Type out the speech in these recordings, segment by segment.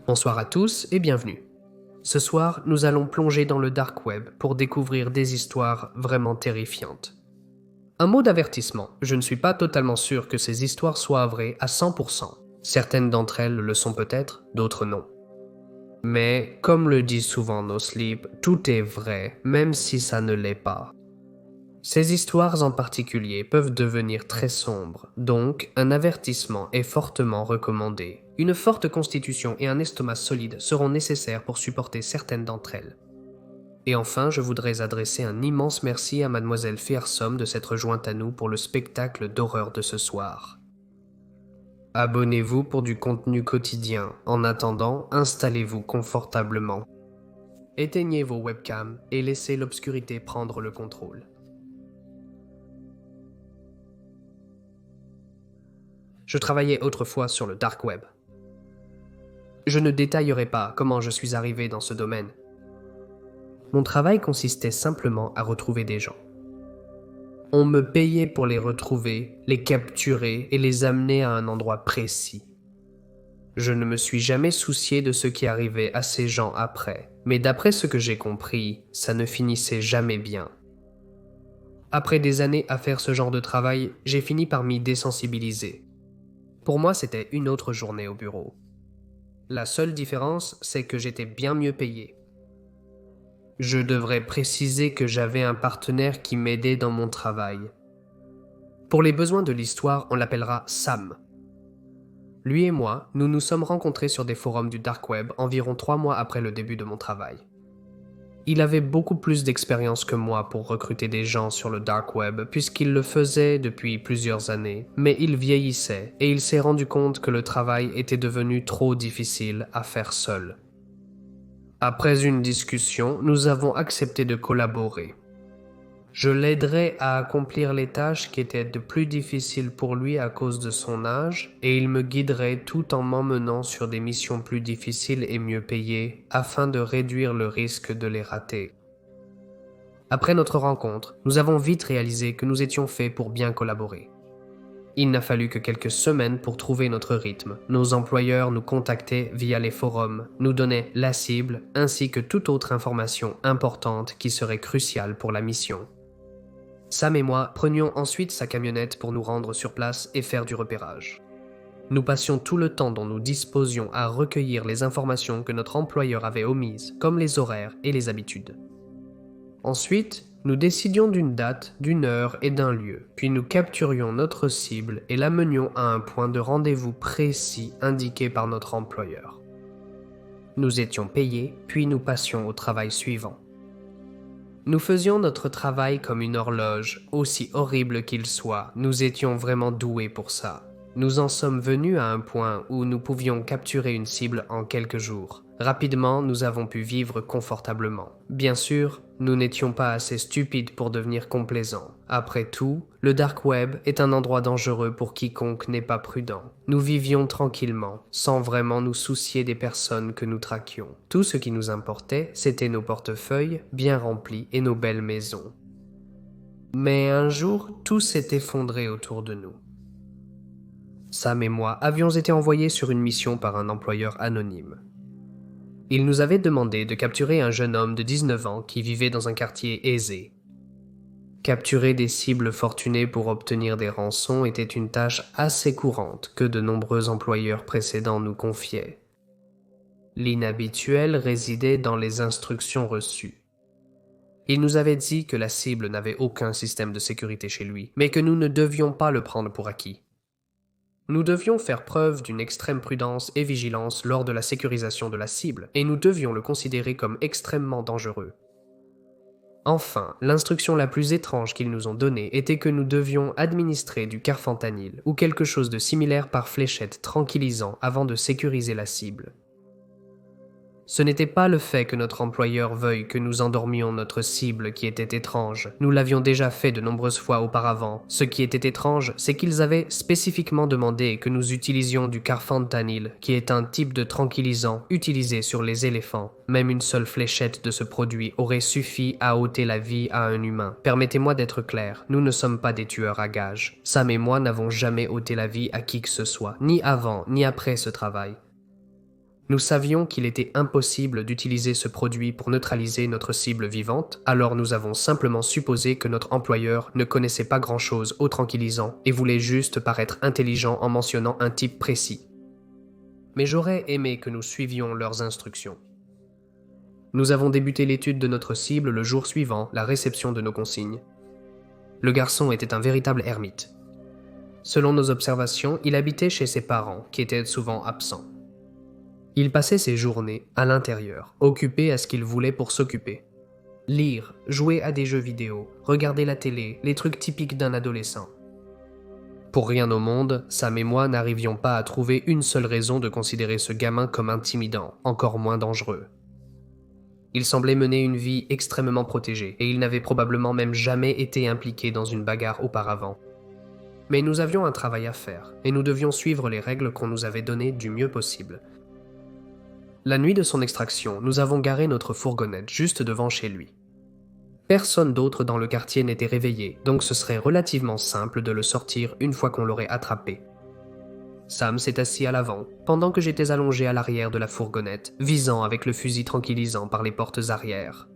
Bonsoir à tous et bienvenue. Ce soir, nous allons plonger dans le dark web pour découvrir des histoires vraiment terrifiantes. Un mot d'avertissement, je ne suis pas totalement sûr que ces histoires soient vraies à 100%. Certaines d'entre elles le sont peut-être, d'autres non. Mais, comme le dit souvent No Sleep, tout est vrai, même si ça ne l'est pas. Ces histoires en particulier peuvent devenir très sombres, donc un avertissement est fortement recommandé. Une forte constitution et un estomac solide seront nécessaires pour supporter certaines d'entre elles. Et enfin, je voudrais adresser un immense merci à Mademoiselle Fearsome de s'être jointe à nous pour le spectacle d'horreur de ce soir. Abonnez-vous pour du contenu quotidien. En attendant, installez-vous confortablement. Éteignez vos webcams et laissez l'obscurité prendre le contrôle. Je travaillais autrefois sur le dark web. Je ne détaillerai pas comment je suis arrivé dans ce domaine. Mon travail consistait simplement à retrouver des gens. On me payait pour les retrouver, les capturer et les amener à un endroit précis. Je ne me suis jamais soucié de ce qui arrivait à ces gens après, mais d'après ce que j'ai compris, ça ne finissait jamais bien. Après des années à faire ce genre de travail, j'ai fini par m'y désensibiliser. Pour moi, c'était une autre journée au bureau. La seule différence, c'est que j'étais bien mieux payé. Je devrais préciser que j'avais un partenaire qui m'aidait dans mon travail. Pour les besoins de l'histoire, on l'appellera Sam. Lui et moi, nous nous sommes rencontrés sur des forums du dark web environ 3 mois après le début de mon travail. Il avait beaucoup plus d'expérience que moi pour recruter des gens sur le dark web puisqu'il le faisait depuis plusieurs années, mais il vieillissait et il s'est rendu compte que le travail était devenu trop difficile à faire seul. Après une discussion, nous avons accepté de collaborer. Je l'aiderai à accomplir les tâches qui étaient de plus difficiles pour lui à cause de son âge, et il me guiderait tout en m'emmenant sur des missions plus difficiles et mieux payées, afin de réduire le risque de les rater. Après notre rencontre, nous avons vite réalisé que nous étions faits pour bien collaborer. Il n'a fallu que quelques semaines pour trouver notre rythme. Nos employeurs nous contactaient via les forums, nous donnaient la cible, ainsi que toute autre information importante qui serait cruciale pour la mission. Sam et moi prenions ensuite sa camionnette pour nous rendre sur place et faire du repérage. Nous passions tout le temps dont nous disposions à recueillir les informations que notre employeur avait omises, comme les horaires et les habitudes. Ensuite, nous décidions d'une date, d'une heure et d'un lieu, puis nous capturions notre cible et l'amenions à un point de rendez-vous précis indiqué par notre employeur. Nous étions payés, puis nous passions au travail suivant. Nous faisions notre travail comme une horloge, aussi horrible qu'il soit, nous étions vraiment doués pour ça. Nous en sommes venus à un point où nous pouvions capturer une cible en quelques jours. Rapidement, nous avons pu vivre confortablement. Bien sûr, nous n'étions pas assez stupides pour devenir complaisants. Après tout, le dark web est un endroit dangereux pour quiconque n'est pas prudent. Nous vivions tranquillement, sans vraiment nous soucier des personnes que nous traquions. Tout ce qui nous importait, c'était nos portefeuilles bien remplis et nos belles maisons. Mais un jour, tout s'est effondré autour de nous. Sam et moi avions été envoyés sur une mission par un employeur anonyme. Il nous avait demandé de capturer un jeune homme de 19 ans qui vivait dans un quartier aisé. Capturer des cibles fortunées pour obtenir des rançons était une tâche assez courante que de nombreux employeurs précédents nous confiaient. L'inhabituel résidait dans les instructions reçues. Il nous avait dit que la cible n'avait aucun système de sécurité chez lui, mais que nous ne devions pas le prendre pour acquis. Nous devions faire preuve d'une extrême prudence et vigilance lors de la sécurisation de la cible, et nous devions le considérer comme extrêmement dangereux. Enfin, l'instruction la plus étrange qu'ils nous ont donnée était que nous devions administrer du carfentanil ou quelque chose de similaire par fléchette tranquillisant avant de sécuriser la cible. Ce n'était pas le fait que notre employeur veuille que nous endormions notre cible qui était étrange. Nous l'avions déjà fait de nombreuses fois auparavant. Ce qui était étrange, c'est qu'ils avaient spécifiquement demandé que nous utilisions du carfentanil, qui est un type de tranquillisant utilisé sur les éléphants. Même une seule fléchette de ce produit aurait suffi à ôter la vie à un humain. Permettez-moi d'être clair, nous ne sommes pas des tueurs à gages. Sam et moi n'avons jamais ôté la vie à qui que ce soit, ni avant, ni après ce travail. Nous savions qu'il était impossible d'utiliser ce produit pour neutraliser notre cible vivante, alors nous avons simplement supposé que notre employeur ne connaissait pas grand-chose au tranquillisant et voulait juste paraître intelligent en mentionnant un type précis. Mais j'aurais aimé que nous suivions leurs instructions. Nous avons débuté l'étude de notre cible le jour suivant la réception de nos consignes. Le garçon était un véritable ermite. Selon nos observations, il habitait chez ses parents, qui étaient souvent absents. Il passait ses journées à l'intérieur, occupé à ce qu'il voulait pour s'occuper. Lire, jouer à des jeux vidéo, regarder la télé, les trucs typiques d'un adolescent. Pour rien au monde, Sam et moi n'arrivions pas à trouver une seule raison de considérer ce gamin comme intimidant, encore moins dangereux. Il semblait mener une vie extrêmement protégée, et il n'avait probablement même jamais été impliqué dans une bagarre auparavant. Mais nous avions un travail à faire, et nous devions suivre les règles qu'on nous avait données du mieux possible. La nuit de son extraction, nous avons garé notre fourgonnette juste devant chez lui. Personne d'autre dans le quartier n'était réveillé, donc ce serait relativement simple de le sortir une fois qu'on l'aurait attrapé. Sam s'est assis à l'avant, pendant que j'étais allongé à l'arrière de la fourgonnette, visant avec le fusil tranquillisant par les portes arrière.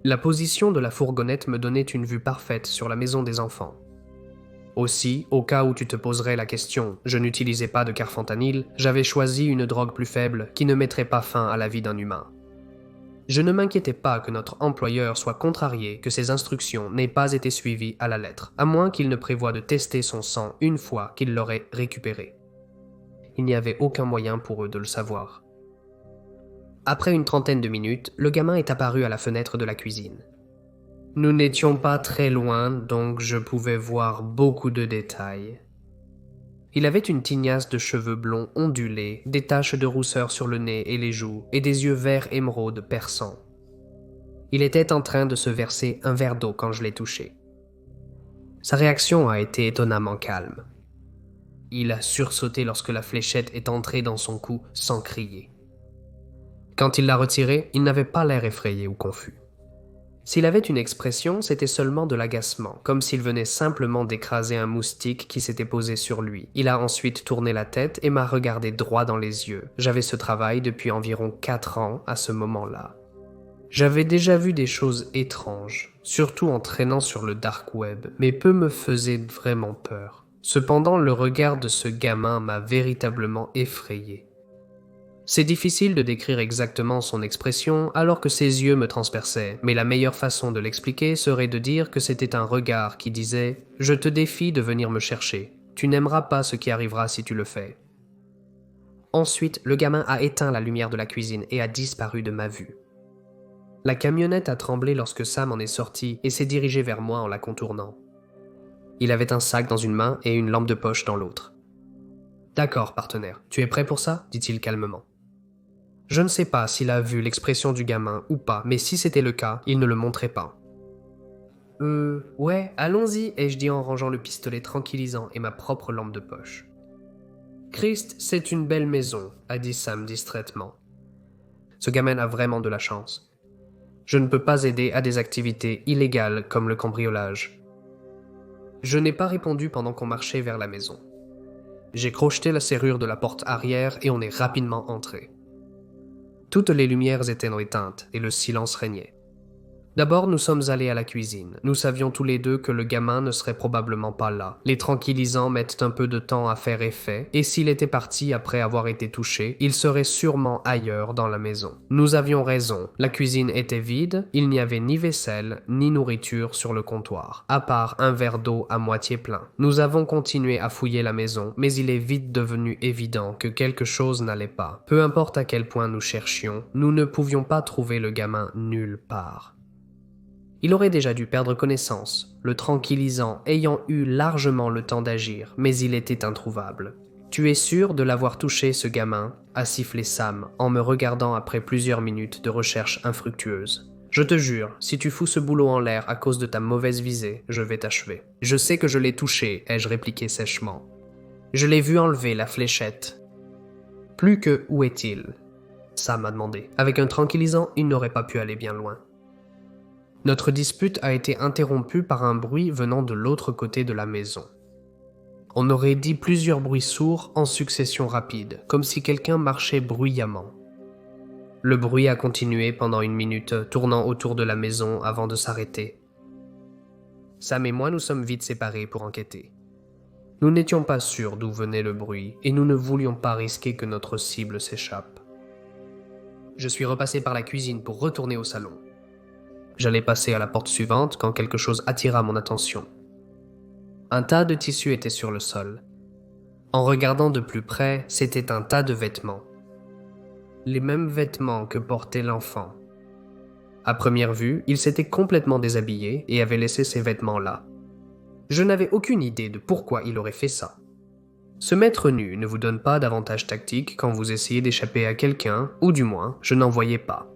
La position de la fourgonnette me donnait une vue parfaite sur la maison des enfants. Aussi, au cas où tu te poserais la question, je n'utilisais pas de carfentanil, j'avais choisi une drogue plus faible qui ne mettrait pas fin à la vie d'un humain. Je ne m'inquiétais pas que notre employeur soit contrarié que ses instructions n'aient pas été suivies à la lettre, à moins qu'il ne prévoie de tester son sang une fois qu'il l'aurait récupéré. Il n'y avait aucun moyen pour eux de le savoir. Après une trentaine de minutes, le gamin est apparu à la fenêtre de la cuisine. Nous n'étions pas très loin, donc je pouvais voir beaucoup de détails. Il avait une tignasse de cheveux blonds ondulés, des taches de rousseur sur le nez et les joues, et des yeux verts émeraude perçants. Il était en train de se verser un verre d'eau quand je l'ai touché. Sa réaction a été étonnamment calme. Il a sursauté lorsque la fléchette est entrée dans son cou sans crier. Quand il l'a retirée, il n'avait pas l'air effrayé ou confus. S'il avait une expression, c'était seulement de l'agacement, comme s'il venait simplement d'écraser un moustique qui s'était posé sur lui. Il a ensuite tourné la tête et m'a regardé droit dans les yeux. J'avais ce travail depuis environ 4 ans à ce moment-là. J'avais déjà vu des choses étranges, surtout en traînant sur le dark web, mais peu me faisaient vraiment peur. Cependant, le regard de ce gamin m'a véritablement effrayé. C'est difficile de décrire exactement son expression alors que ses yeux me transperçaient, mais la meilleure façon de l'expliquer serait de dire que c'était un regard qui disait « Je te défie de venir me chercher. Tu n'aimeras pas ce qui arrivera si tu le fais. » Ensuite, le gamin a éteint la lumière de la cuisine et a disparu de ma vue. La camionnette a tremblé lorsque Sam en est sorti et s'est dirigé vers moi en la contournant. Il avait un sac dans une main et une lampe de poche dans l'autre. « D'accord, partenaire, tu es prêt pour ça ?» dit-il calmement. Je ne sais pas s'il a vu l'expression du gamin ou pas, mais si c'était le cas, il ne le montrait pas. Ouais, allons-y, ai-je dit en rangeant le pistolet tranquillisant et ma propre lampe de poche. Christ, c'est une belle maison, a dit Sam distraitement. Ce gamin a vraiment de la chance. Je ne peux pas aider à des activités illégales comme le cambriolage. Je n'ai pas répondu pendant qu'on marchait vers la maison. J'ai crocheté la serrure de la porte arrière et on est rapidement entré. Toutes les lumières étaient éteintes et le silence régnait. D'abord, nous sommes allés à la cuisine. Nous savions tous les deux que le gamin ne serait probablement pas là. Les tranquillisants mettent un peu de temps à faire effet, et s'il était parti après avoir été touché, il serait sûrement ailleurs dans la maison. Nous avions raison. La cuisine était vide, il n'y avait ni vaisselle, ni nourriture sur le comptoir, à part un verre d'eau à moitié plein. Nous avons continué à fouiller la maison, mais il est vite devenu évident que quelque chose n'allait pas. Peu importe à quel point nous cherchions, nous ne pouvions pas trouver le gamin nulle part. Il aurait déjà dû perdre connaissance, le tranquillisant ayant eu largement le temps d'agir, mais il était introuvable. « Tu es sûr de l'avoir touché, ce gamin ?» a sifflé Sam, en me regardant après plusieurs minutes de recherche infructueuse. « Je te jure, si tu fous ce boulot en l'air à cause de ta mauvaise visée, je vais t'achever. »« Je sais que je l'ai touché, » ai-je répliqué sèchement. « Je l'ai vu enlever la fléchette. »« Plus que où est-il » Sam m'a demandé. Avec un tranquillisant, il n'aurait pas pu aller bien loin. Notre dispute a été interrompue par un bruit venant de l'autre côté de la maison. On aurait dit plusieurs bruits sourds en succession rapide, comme si quelqu'un marchait bruyamment. Le bruit a continué pendant 1 minute, tournant autour de la maison avant de s'arrêter. Sam et moi nous sommes vite séparés pour enquêter. Nous n'étions pas sûrs d'où venait le bruit et nous ne voulions pas risquer que notre cible s'échappe. Je suis repassé par la cuisine pour retourner au salon. J'allais passer à la porte suivante quand quelque chose attira mon attention. Un tas de tissus était sur le sol. En regardant de plus près, c'était un tas de vêtements. Les mêmes vêtements que portait l'enfant. À première vue, il s'était complètement déshabillé et avait laissé ses vêtements là. Je n'avais aucune idée de pourquoi il aurait fait ça. Se mettre nu ne vous donne pas d'avantage tactique quand vous essayez d'échapper à quelqu'un, ou du moins, je n'en voyais pas.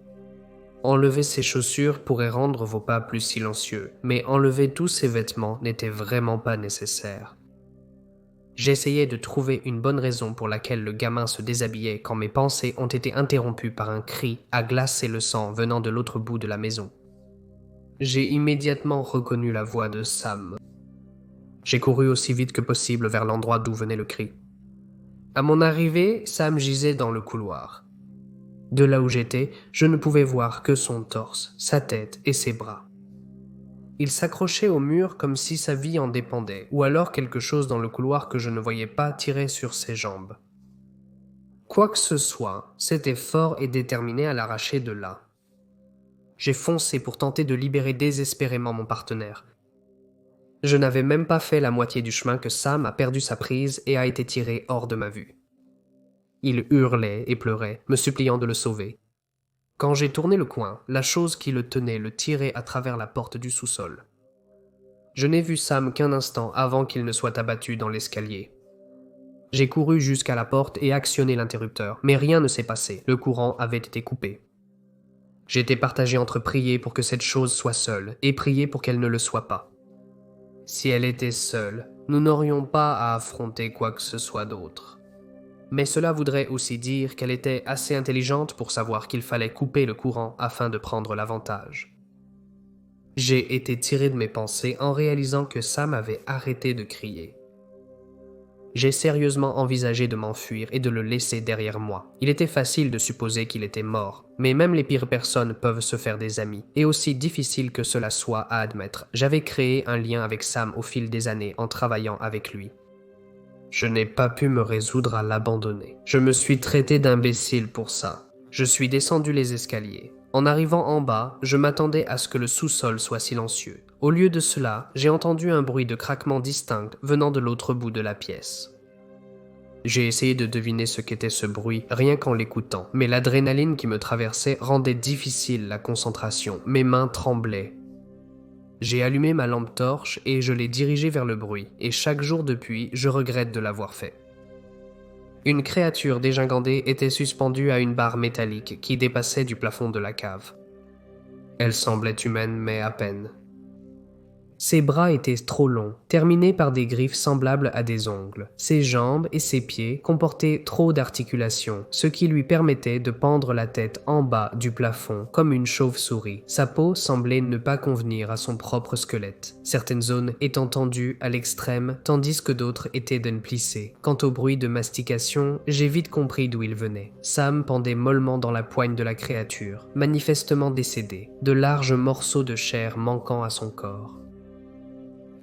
Enlever ses chaussures pourrait rendre vos pas plus silencieux, mais enlever tous ses vêtements n'était vraiment pas nécessaire. J'essayais de trouver une bonne raison pour laquelle le gamin se déshabillait quand mes pensées ont été interrompues par un cri à glacer le sang venant de l'autre bout de la maison. J'ai immédiatement reconnu la voix de Sam. J'ai couru aussi vite que possible vers l'endroit d'où venait le cri. À mon arrivée, Sam gisait dans le couloir. De là où j'étais, je ne pouvais voir que son torse, sa tête et ses bras. Il s'accrochait au mur comme si sa vie en dépendait, ou alors quelque chose dans le couloir que je ne voyais pas tirait sur ses jambes. Quoi que ce soit, c'était fort et déterminé à l'arracher de là. J'ai foncé pour tenter de libérer désespérément mon partenaire. Je n'avais même pas fait la moitié du chemin que Sam a perdu sa prise et a été tiré hors de ma vue. Il hurlait et pleurait, me suppliant de le sauver. Quand j'ai tourné le coin, la chose qui le tenait le tirait à travers la porte du sous-sol. Je n'ai vu Sam qu'un instant avant qu'il ne soit abattu dans l'escalier. J'ai couru jusqu'à la porte et actionné l'interrupteur, mais rien ne s'est passé, le courant avait été coupé. J'étais partagé entre prier pour que cette chose soit seule et prier pour qu'elle ne le soit pas. Si elle était seule, nous n'aurions pas à affronter quoi que ce soit d'autre. Mais cela voudrait aussi dire qu'elle était assez intelligente pour savoir qu'il fallait couper le courant afin de prendre l'avantage. J'ai été tiré de mes pensées en réalisant que Sam avait arrêté de crier. J'ai sérieusement envisagé de m'enfuir et de le laisser derrière moi. Il était facile de supposer qu'il était mort, mais même les pires personnes peuvent se faire des amis, et aussi difficile que cela soit à admettre, j'avais créé un lien avec Sam au fil des années en travaillant avec lui. Je n'ai pas pu me résoudre à l'abandonner. Je me suis traité d'imbécile pour ça. Je suis descendu les escaliers. En arrivant en bas, je m'attendais à ce que le sous-sol soit silencieux. Au lieu de cela, j'ai entendu un bruit de craquement distinct venant de l'autre bout de la pièce. J'ai essayé de deviner ce qu'était ce bruit rien qu'en l'écoutant, mais l'adrénaline qui me traversait rendait difficile la concentration. Mes mains tremblaient. J'ai allumé ma lampe torche et je l'ai dirigée vers le bruit, et chaque jour depuis, je regrette de l'avoir fait. Une créature dégingandée était suspendue à une barre métallique qui dépassait du plafond de la cave. Elle semblait humaine, mais à peine. Ses bras étaient trop longs, terminés par des griffes semblables à des ongles. Ses jambes et ses pieds comportaient trop d'articulations, ce qui lui permettait de pendre la tête en bas du plafond comme une chauve-souris. Sa peau semblait ne pas convenir à son propre squelette, certaines zones étant tendues à l'extrême, tandis que d'autres étaient déplissées. Quant au bruit de mastication, j'ai vite compris d'où il venait. Sam pendait mollement dans la poigne de la créature, manifestement décédée, de larges morceaux de chair manquant à son corps.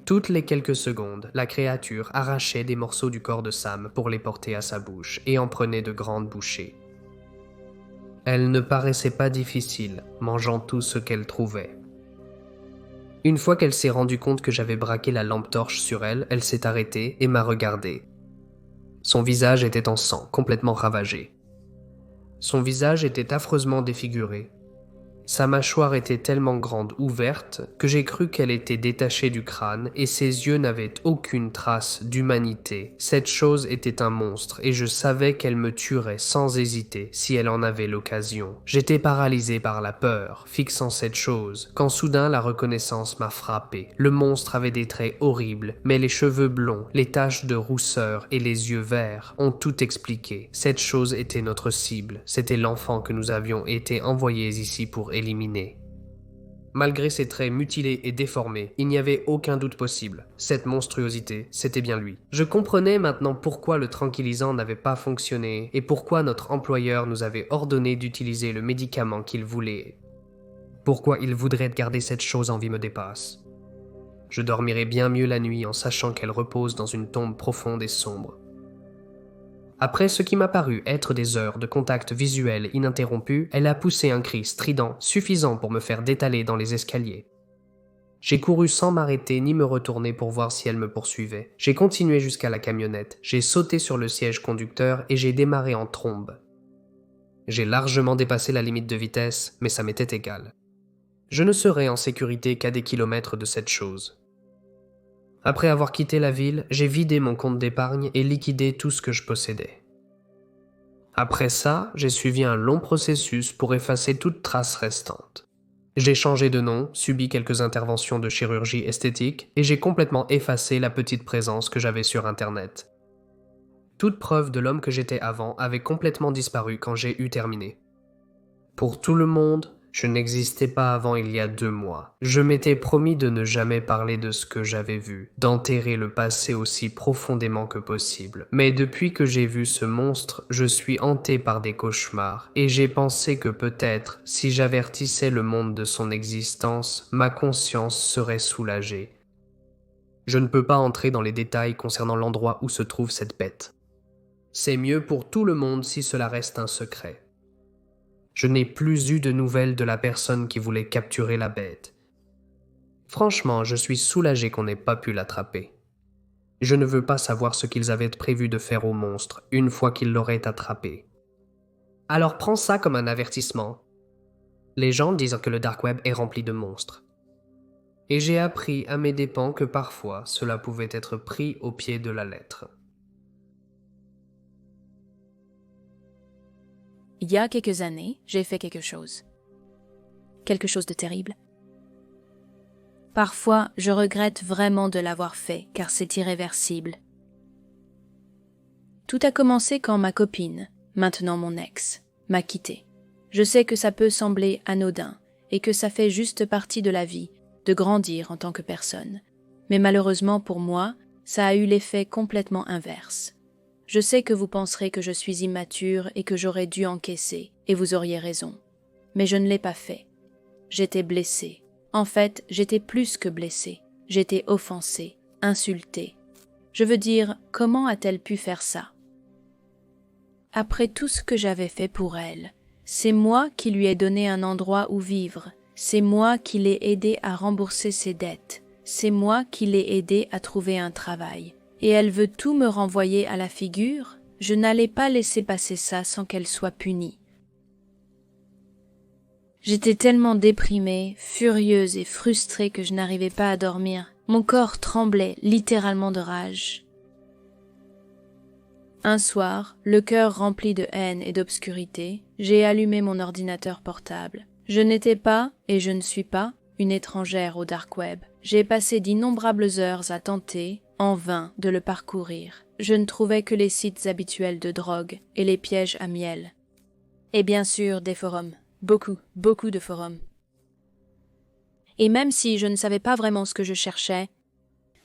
Toutes les quelques secondes, la créature arrachait des morceaux du corps de Sam pour les porter à sa bouche et en prenait de grandes bouchées. Elle ne paraissait pas difficile, mangeant tout ce qu'elle trouvait. Une fois qu'elle s'est rendue compte que j'avais braqué la lampe torche sur elle, elle s'est arrêtée et m'a regardé. Son visage était en sang, complètement ravagé. Son visage était affreusement défiguré. Sa mâchoire était tellement grande ouverte que j'ai cru qu'elle était détachée du crâne et ses yeux n'avaient aucune trace d'humanité. Cette chose était un monstre et je savais qu'elle me tuerait sans hésiter si elle en avait l'occasion. J'étais paralysé par la peur, fixant cette chose, quand soudain la reconnaissance m'a frappé. Le monstre avait des traits horribles, mais les cheveux blonds, les taches de rousseur et les yeux verts ont tout expliqué. Cette chose était notre cible, c'était l'enfant que nous avions été envoyés ici pour éliminer. Malgré ses traits mutilés et déformés, il n'y avait aucun doute possible. Cette monstruosité, c'était bien lui. Je comprenais maintenant pourquoi le tranquillisant n'avait pas fonctionné et pourquoi notre employeur nous avait ordonné d'utiliser le médicament qu'il voulait. Pourquoi il voudrait garder cette chose en vie me dépasse. Je dormirai bien mieux la nuit en sachant qu'elle repose dans une tombe profonde et sombre. Après ce qui m'a paru être des heures de contact visuel ininterrompu, elle a poussé un cri strident suffisant pour me faire détaler dans les escaliers. J'ai couru sans m'arrêter ni me retourner pour voir si elle me poursuivait. J'ai continué jusqu'à la camionnette, j'ai sauté sur le siège conducteur et j'ai démarré en trombe. J'ai largement dépassé la limite de vitesse, mais ça m'était égal. Je ne serais en sécurité qu'à des kilomètres de cette chose. Après avoir quitté la ville, j'ai vidé mon compte d'épargne et liquidé tout ce que je possédais. Après ça, j'ai suivi un long processus pour effacer toute trace restante. J'ai changé de nom, subi quelques interventions de chirurgie esthétique et j'ai complètement effacé la petite présence que j'avais sur Internet. Toute preuve de l'homme que j'étais avant avait complètement disparu quand j'ai eu terminé. Pour tout le monde, je n'existais pas avant il y a 2 mois. Je m'étais promis de ne jamais parler de ce que j'avais vu, d'enterrer le passé aussi profondément que possible. Mais depuis que j'ai vu ce monstre, je suis hanté par des cauchemars, et j'ai pensé que peut-être, si j'avertissais le monde de son existence, ma conscience serait soulagée. Je ne peux pas entrer dans les détails concernant l'endroit où se trouve cette bête. C'est mieux pour tout le monde si cela reste un secret. Je n'ai plus eu de nouvelles de la personne qui voulait capturer la bête. Franchement, je suis soulagé qu'on n'ait pas pu l'attraper. Je ne veux pas savoir ce qu'ils avaient prévu de faire au monstre une fois qu'ils l'auraient attrapé. Alors prends ça comme un avertissement. Les gens disent que le dark web est rempli de monstres. Et j'ai appris à mes dépens que parfois cela pouvait être pris au pied de la lettre. Il y a quelques années, j'ai fait quelque chose. Quelque chose de terrible. Parfois, je regrette vraiment de l'avoir fait, car c'est irréversible. Tout a commencé quand ma copine, maintenant mon ex, m'a quitté. Je sais que ça peut sembler anodin, et que ça fait juste partie de la vie, de grandir en tant que personne. Mais malheureusement pour moi, ça a eu l'effet complètement inverse. Je sais que vous penserez que je suis immature et que j'aurais dû encaisser, et vous auriez raison. Mais je ne l'ai pas fait. J'étais blessée. En fait, j'étais plus que blessée. J'étais offensée, insultée. Je veux dire, comment a-t-elle pu faire ça? Après tout ce que j'avais fait pour elle, c'est moi qui lui ai donné un endroit où vivre. C'est moi qui l'ai aidée à rembourser ses dettes. C'est moi qui l'ai aidée à trouver un travail. Et elle veut tout me renvoyer à la figure? Je n'allais pas laisser passer ça sans qu'elle soit punie. J'étais tellement déprimée, furieuse et frustrée que je n'arrivais pas à dormir. Mon corps tremblait littéralement de rage. Un soir, le cœur rempli de haine et d'obscurité, j'ai allumé mon ordinateur portable. Je n'étais pas, et je ne suis pas, une étrangère au dark web. J'ai passé d'innombrables heures à tenter, en vain, de le parcourir. Je ne trouvais que les sites habituels de drogue et les pièges à miel. Et bien sûr, des forums. Beaucoup de forums. Et même si je ne savais pas vraiment ce que je cherchais,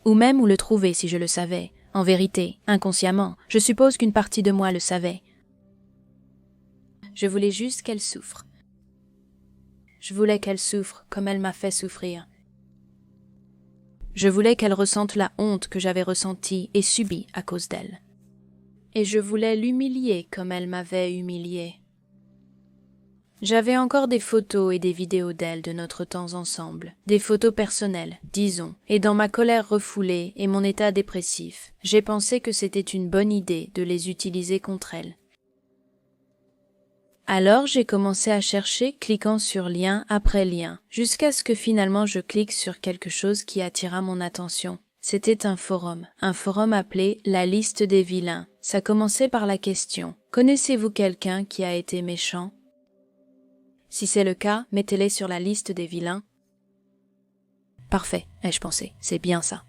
ou même où le trouver si je le savais, en vérité, inconsciemment, je suppose qu'une partie de moi le savait. Je voulais juste qu'elle souffre. Je voulais qu'elle souffre comme elle m'a fait souffrir. Je voulais qu'elle ressente la honte que j'avais ressentie et subie à cause d'elle. Et je voulais l'humilier comme elle m'avait humiliée. J'avais encore des photos et des vidéos d'elle de notre temps ensemble, des photos personnelles, disons, et dans ma colère refoulée et mon état dépressif, j'ai pensé que c'était une bonne idée de les utiliser contre elle. Alors j'ai commencé à chercher, cliquant sur lien après lien, jusqu'à ce que finalement je clique sur quelque chose qui attira mon attention. C'était un forum appelé « La liste des vilains ». Ça commençait par la question « Connaissez-vous quelqu'un qui a été méchant ?» Si c'est le cas, mettez-les sur la liste des vilains. Parfait, ai-je pensé, c'est bien ça.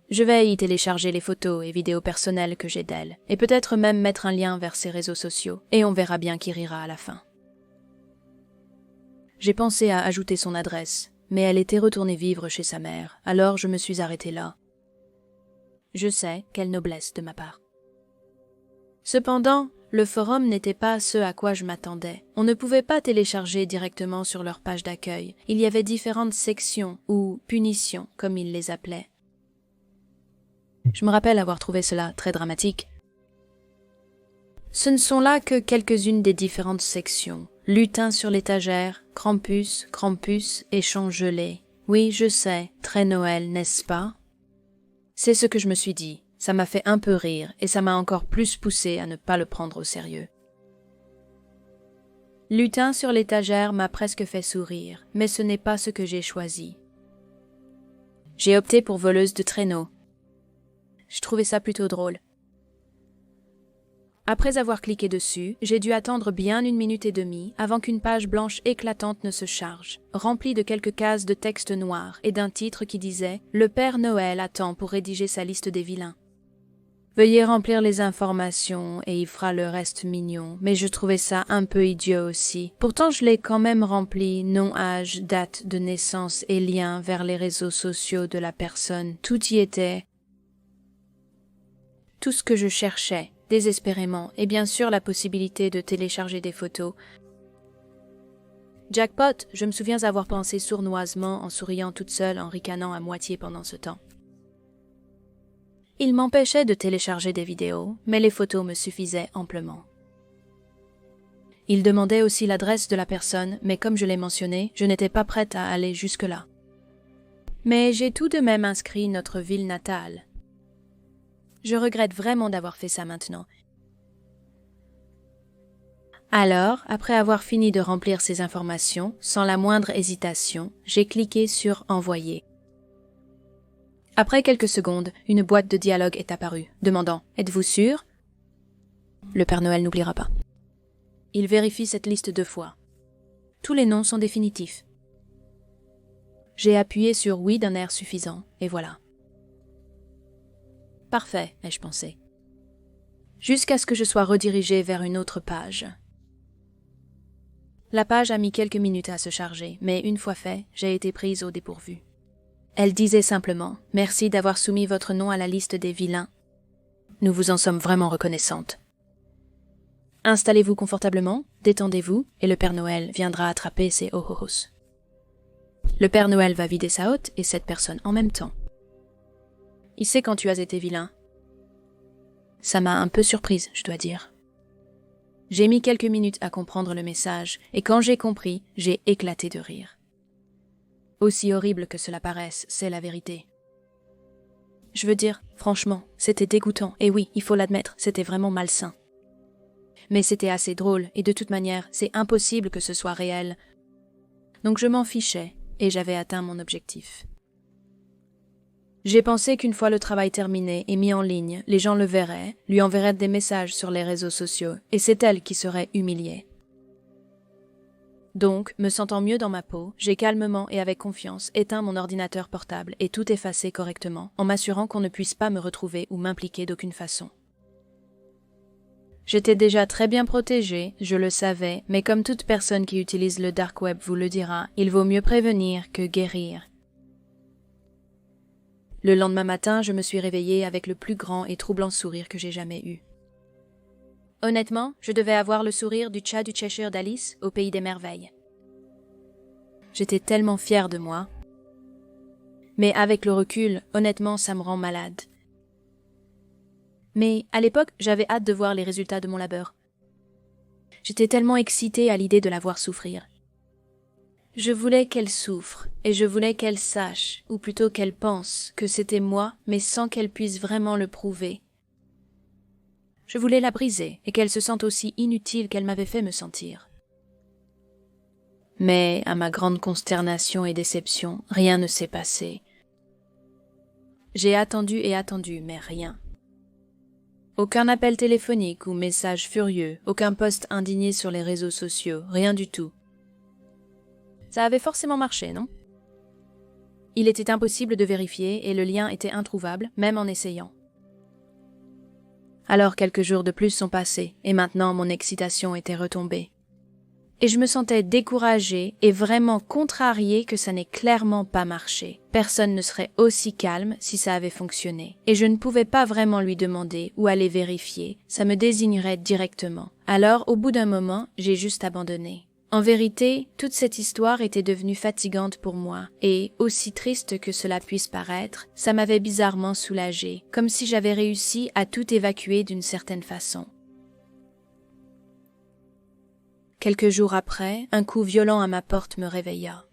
Je vais y télécharger les photos et vidéos personnelles que j'ai d'elle, et peut-être même mettre un lien vers ses réseaux sociaux, et on verra bien qui rira à la fin. J'ai pensé à ajouter son adresse, mais elle était retournée vivre chez sa mère, alors je me suis arrêtée là. Je sais, quelle noblesse de ma part. Cependant, le forum n'était pas ce à quoi je m'attendais. On ne pouvait pas télécharger directement sur leur page d'accueil. Il y avait différentes sections, ou punitions, comme ils les appelaient. Je me rappelle avoir trouvé cela très dramatique. Ce ne sont là que quelques-unes des différentes sections. Lutin sur l'étagère, Krampus, Krampus, échange gelé. Oui, je sais, très Noël, n'est-ce pas? C'est ce que je me suis dit. Ça m'a fait un peu rire et ça m'a encore plus poussé à ne pas le prendre au sérieux. Lutin sur l'étagère m'a presque fait sourire, mais ce n'est pas ce que j'ai choisi. J'ai opté pour voleuse de traîneau. Je trouvais ça plutôt drôle. Après avoir cliqué dessus, j'ai dû attendre bien 1 minute et demie avant qu'une page blanche éclatante ne se charge, remplie de quelques cases de texte noir et d'un titre qui disait « Le Père Noël attend pour rédiger sa liste des vilains ». Veuillez remplir les informations et il fera le reste mignon, mais je trouvais ça un peu idiot aussi. Pourtant je l'ai quand même rempli, nom, âge, date de naissance et lien vers les réseaux sociaux de la personne. Tout y était. Tout ce que je cherchais, désespérément, et bien sûr la possibilité de télécharger des photos. Jackpot, je me souviens avoir pensé sournoisement en souriant toute seule, en ricanant à moitié pendant ce temps. Il m'empêchait de télécharger des vidéos, mais les photos me suffisaient amplement. Il demandait aussi l'adresse de la personne, mais comme je l'ai mentionné, je n'étais pas prête à aller jusque-là. Mais j'ai tout de même inscrit notre ville natale. Je regrette vraiment d'avoir fait ça maintenant. Alors, après avoir fini de remplir ces informations, sans la moindre hésitation, j'ai cliqué sur « Envoyer ». Après quelques secondes, une boîte de dialogue est apparue, demandant « Êtes-vous sûr ?» Le Père Noël n'oubliera pas. Il vérifie cette liste 2 fois. Tous les noms sont définitifs. J'ai appuyé sur « Oui » d'un air suffisant, et voilà. Parfait, ai-je pensé. Jusqu'à ce que je sois redirigée vers une autre page. La page a mis quelques minutes à se charger, mais une fois fait, j'ai été prise au dépourvu. Elle disait simplement « Merci d'avoir soumis votre nom à la liste des vilains. Nous vous en sommes vraiment reconnaissantes. Installez-vous confortablement, détendez-vous, et le Père Noël viendra attraper ses ho-ho-hos. Le Père Noël va vider sa hotte et cette personne en même temps. Il sait quand tu as été vilain. » Ça m'a un peu surprise, je dois dire. J'ai mis quelques minutes à comprendre le message, et quand j'ai compris, j'ai éclaté de rire. Aussi horrible que cela paraisse, c'est la vérité. Je veux dire, franchement, c'était dégoûtant, et oui, il faut l'admettre, c'était vraiment malsain. Mais c'était assez drôle, et de toute manière, c'est impossible que ce soit réel. Donc je m'en fichais, et j'avais atteint mon objectif. J'ai pensé qu'une fois le travail terminé et mis en ligne, les gens le verraient, lui enverraient des messages sur les réseaux sociaux, et c'est elle qui serait humiliée. Donc, me sentant mieux dans ma peau, j'ai calmement et avec confiance éteint mon ordinateur portable et tout effacé correctement, en m'assurant qu'on ne puisse pas me retrouver ou m'impliquer d'aucune façon. J'étais déjà très bien protégée, je le savais, mais comme toute personne qui utilise le dark web vous le dira, il vaut mieux prévenir que guérir. Le lendemain matin, je me suis réveillée avec le plus grand et troublant sourire que j'ai jamais eu. Honnêtement, je devais avoir le sourire du chat du Cheshire d'Alice au Pays des Merveilles. J'étais tellement fière de moi. Mais avec le recul, honnêtement, ça me rend malade. Mais à l'époque, j'avais hâte de voir les résultats de mon labeur. J'étais tellement excitée à l'idée de la voir souffrir. Je voulais qu'elle souffre, et je voulais qu'elle sache, ou plutôt qu'elle pense, que c'était moi, mais sans qu'elle puisse vraiment le prouver. Je voulais la briser, et qu'elle se sente aussi inutile qu'elle m'avait fait me sentir. Mais, à ma grande consternation et déception, rien ne s'est passé. J'ai attendu et attendu, mais rien. Aucun appel téléphonique ou message furieux, aucun post indigné sur les réseaux sociaux, rien du tout. Ça avait forcément marché, non? Il était impossible de vérifier et le lien était introuvable, même en essayant. Alors quelques jours de plus sont passés, et maintenant mon excitation était retombée. Et je me sentais découragée et vraiment contrariée que ça n'ait clairement pas marché. Personne ne serait aussi calme si ça avait fonctionné. Et je ne pouvais pas vraiment lui demander ou aller vérifier, ça me désignerait directement. Alors, au bout d'un moment, j'ai juste abandonné. En vérité, toute cette histoire était devenue fatigante pour moi, et, aussi triste que cela puisse paraître, ça m'avait bizarrement soulagée, comme si j'avais réussi à tout évacuer d'une certaine façon. Quelques jours après, un coup violent à ma porte me réveilla.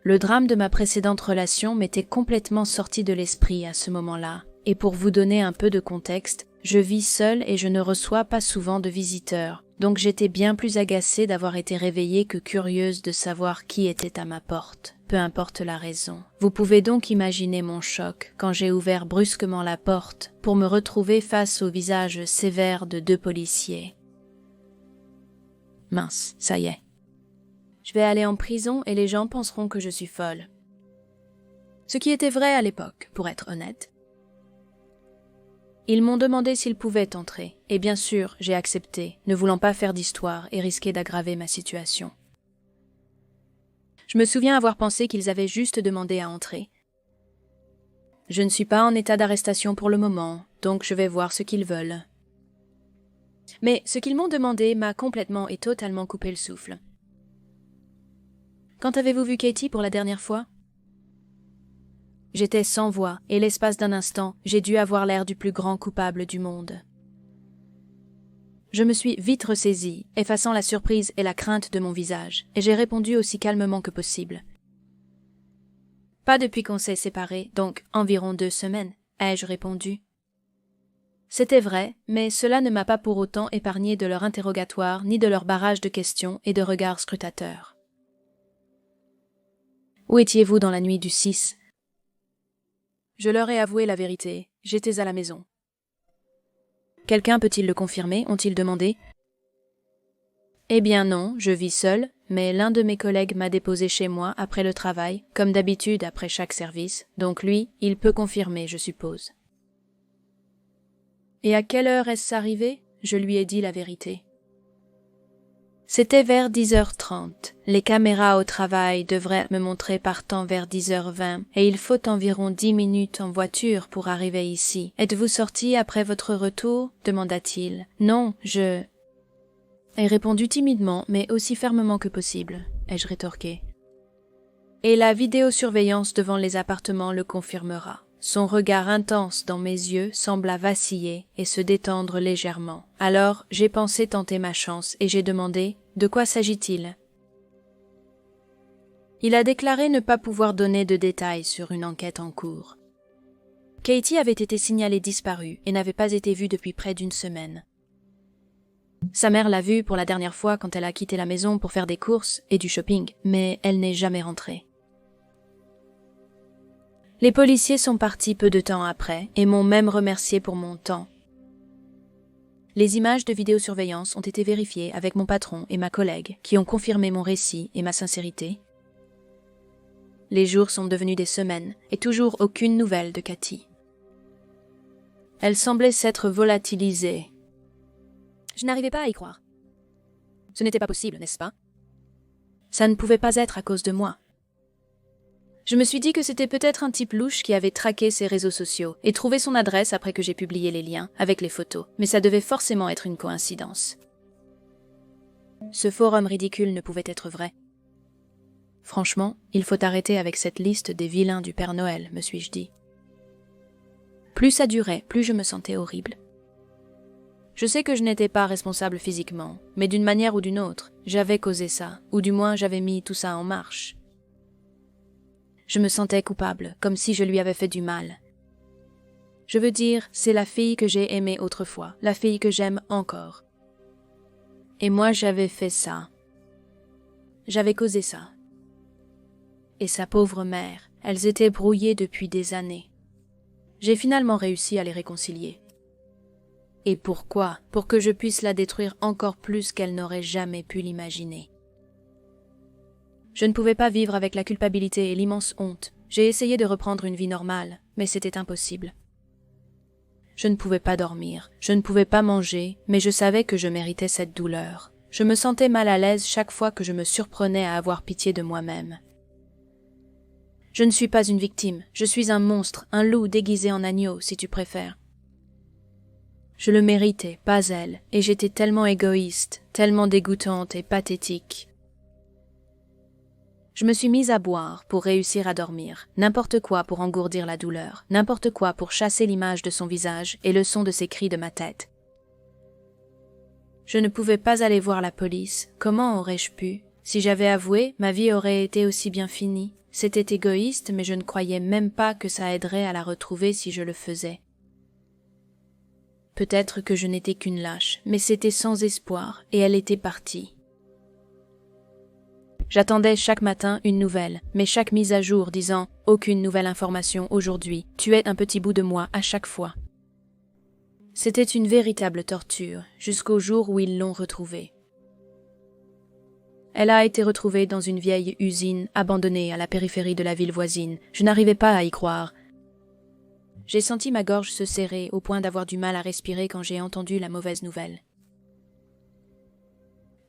Le drame de ma précédente relation m'était complètement sorti de l'esprit à ce moment-là, et pour vous donner un peu de contexte, je vis seule et je ne reçois pas souvent de visiteurs, donc j'étais bien plus agacée d'avoir été réveillée que curieuse de savoir qui était à ma porte, peu importe la raison. Vous pouvez donc imaginer mon choc quand j'ai ouvert brusquement la porte pour me retrouver face au visage sévère de 2 policiers. Mince, ça y est. Je vais aller en prison et les gens penseront que je suis folle. Ce qui était vrai à l'époque, pour être honnête. Ils m'ont demandé s'ils pouvaient entrer, et bien sûr, j'ai accepté, ne voulant pas faire d'histoire et risquer d'aggraver ma situation. Je me souviens avoir pensé qu'ils avaient juste demandé à entrer. Je ne suis pas en état d'arrestation pour le moment, donc je vais voir ce qu'ils veulent. Mais ce qu'ils m'ont demandé m'a complètement et totalement coupé le souffle. Quand avez-vous vu Katie pour la dernière fois ? J'étais sans voix, et l'espace d'un instant, j'ai dû avoir l'air du plus grand coupable du monde. Je me suis vite ressaisie, effaçant la surprise et la crainte de mon visage, et j'ai répondu aussi calmement que possible. Pas depuis qu'on s'est séparés, donc environ 2 semaines, ai-je répondu. C'était vrai, mais cela ne m'a pas pour autant épargné de leur interrogatoire ni de leur barrage de questions et de regards scrutateurs. Où étiez-vous dans la nuit du 6 ? Je leur ai avoué la vérité, j'étais à la maison. Quelqu'un peut-il le confirmer, ont-ils demandé ? Eh bien non, je vis seule, mais l'un de mes collègues m'a déposé chez moi après le travail, comme d'habitude après chaque service, donc lui, il peut confirmer, je suppose. Et à quelle heure est-ce arrivé ? Je lui ai dit la vérité. C'était vers 10h30. Les caméras au travail devraient me montrer partant vers 10h20 et il faut environ 10 minutes en voiture pour arriver ici. Êtes-vous sorti après votre retour ? Demanda-t-il. Non, je... ai répondu timidement, mais aussi fermement que possible, ai-je rétorqué. Et la vidéosurveillance devant les appartements le confirmera. Son regard intense dans mes yeux sembla vaciller et se détendre légèrement. Alors, j'ai pensé tenter ma chance et j'ai demandé « De quoi s'agit-il » Il a déclaré ne pas pouvoir donner de détails sur une enquête en cours. Katie avait été signalée disparue et n'avait pas été vue depuis près d'1 semaine. Sa mère l'a vue pour la dernière fois quand elle a quitté la maison pour faire des courses et du shopping, mais elle n'est jamais rentrée. Les policiers sont partis peu de temps après et m'ont même remercié pour mon temps. Les images de vidéosurveillance ont été vérifiées avec mon patron et ma collègue qui ont confirmé mon récit et ma sincérité. Les jours sont devenus des semaines et toujours aucune nouvelle de Katie. Elle semblait s'être volatilisée. Je n'arrivais pas à y croire. Ce n'était pas possible, n'est-ce pas ? Ça ne pouvait pas être à cause de moi. Je me suis dit que c'était peut-être un type louche qui avait traqué ses réseaux sociaux et trouvé son adresse après que j'ai publié les liens avec les photos, mais ça devait forcément être une coïncidence. Ce forum ridicule ne pouvait être vrai. Franchement, il faut arrêter avec cette liste des vilains du Père Noël, me suis-je dit. Plus ça durait, plus je me sentais horrible. Je sais que je n'étais pas responsable physiquement, mais d'une manière ou d'une autre, j'avais causé ça, ou du moins j'avais mis tout ça en marche. Je me sentais coupable, comme si je lui avais fait du mal. Je veux dire, c'est la fille que j'ai aimée autrefois, la fille que j'aime encore. Et moi j'avais fait ça. J'avais causé ça. Et sa pauvre mère, elles étaient brouillées depuis des années. J'ai finalement réussi à les réconcilier. Et pourquoi ? Pour que je puisse la détruire encore plus qu'elle n'aurait jamais pu l'imaginer. Je ne pouvais pas vivre avec la culpabilité et l'immense honte. J'ai essayé de reprendre une vie normale, mais c'était impossible. Je ne pouvais pas dormir, je ne pouvais pas manger, mais je savais que je méritais cette douleur. Je me sentais mal à l'aise chaque fois que je me surprenais à avoir pitié de moi-même. Je ne suis pas une victime, je suis un monstre, un loup déguisé en agneau, si tu préfères. Je le méritais, pas elle, et j'étais tellement égoïste, tellement dégoûtante et pathétique. Je me suis mise à boire pour réussir à dormir, n'importe quoi pour engourdir la douleur, n'importe quoi pour chasser l'image de son visage et le son de ses cris de ma tête. Je ne pouvais pas aller voir la police, comment aurais-je pu? Si j'avais avoué, ma vie aurait été aussi bien finie. C'était égoïste, mais je ne croyais même pas que ça aiderait à la retrouver si je le faisais. Peut-être que je n'étais qu'une lâche, mais c'était sans espoir, et elle était partie. J'attendais chaque matin une nouvelle, mais chaque mise à jour disant « Aucune nouvelle information aujourd'hui, tu es un petit bout de moi à chaque fois ». C'était une véritable torture, jusqu'au jour où ils l'ont retrouvée. Elle a été retrouvée dans une vieille usine abandonnée à la périphérie de la ville voisine. Je n'arrivais pas à y croire. J'ai senti ma gorge se serrer au point d'avoir du mal à respirer quand j'ai entendu la mauvaise nouvelle.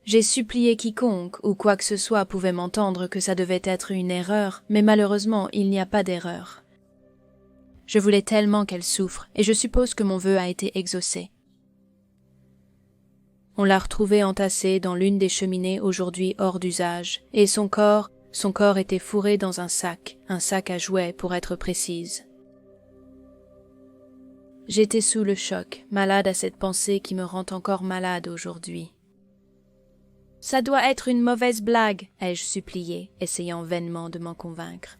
J'ai supplié quiconque ou quoi que ce soit pouvait m'entendre que ça devait être une erreur, mais malheureusement, il n'y a pas d'erreur. Je voulais tellement qu'elle souffre, et je suppose que mon vœu a été exaucé. On l'a retrouvée entassée dans l'une des cheminées aujourd'hui hors d'usage, et son corps était fourré dans un sac à jouets pour être précise. J'étais sous le choc, malade à cette pensée qui me rend encore malade aujourd'hui. « Ça doit être une mauvaise blague », ai-je supplié, essayant vainement de m'en convaincre.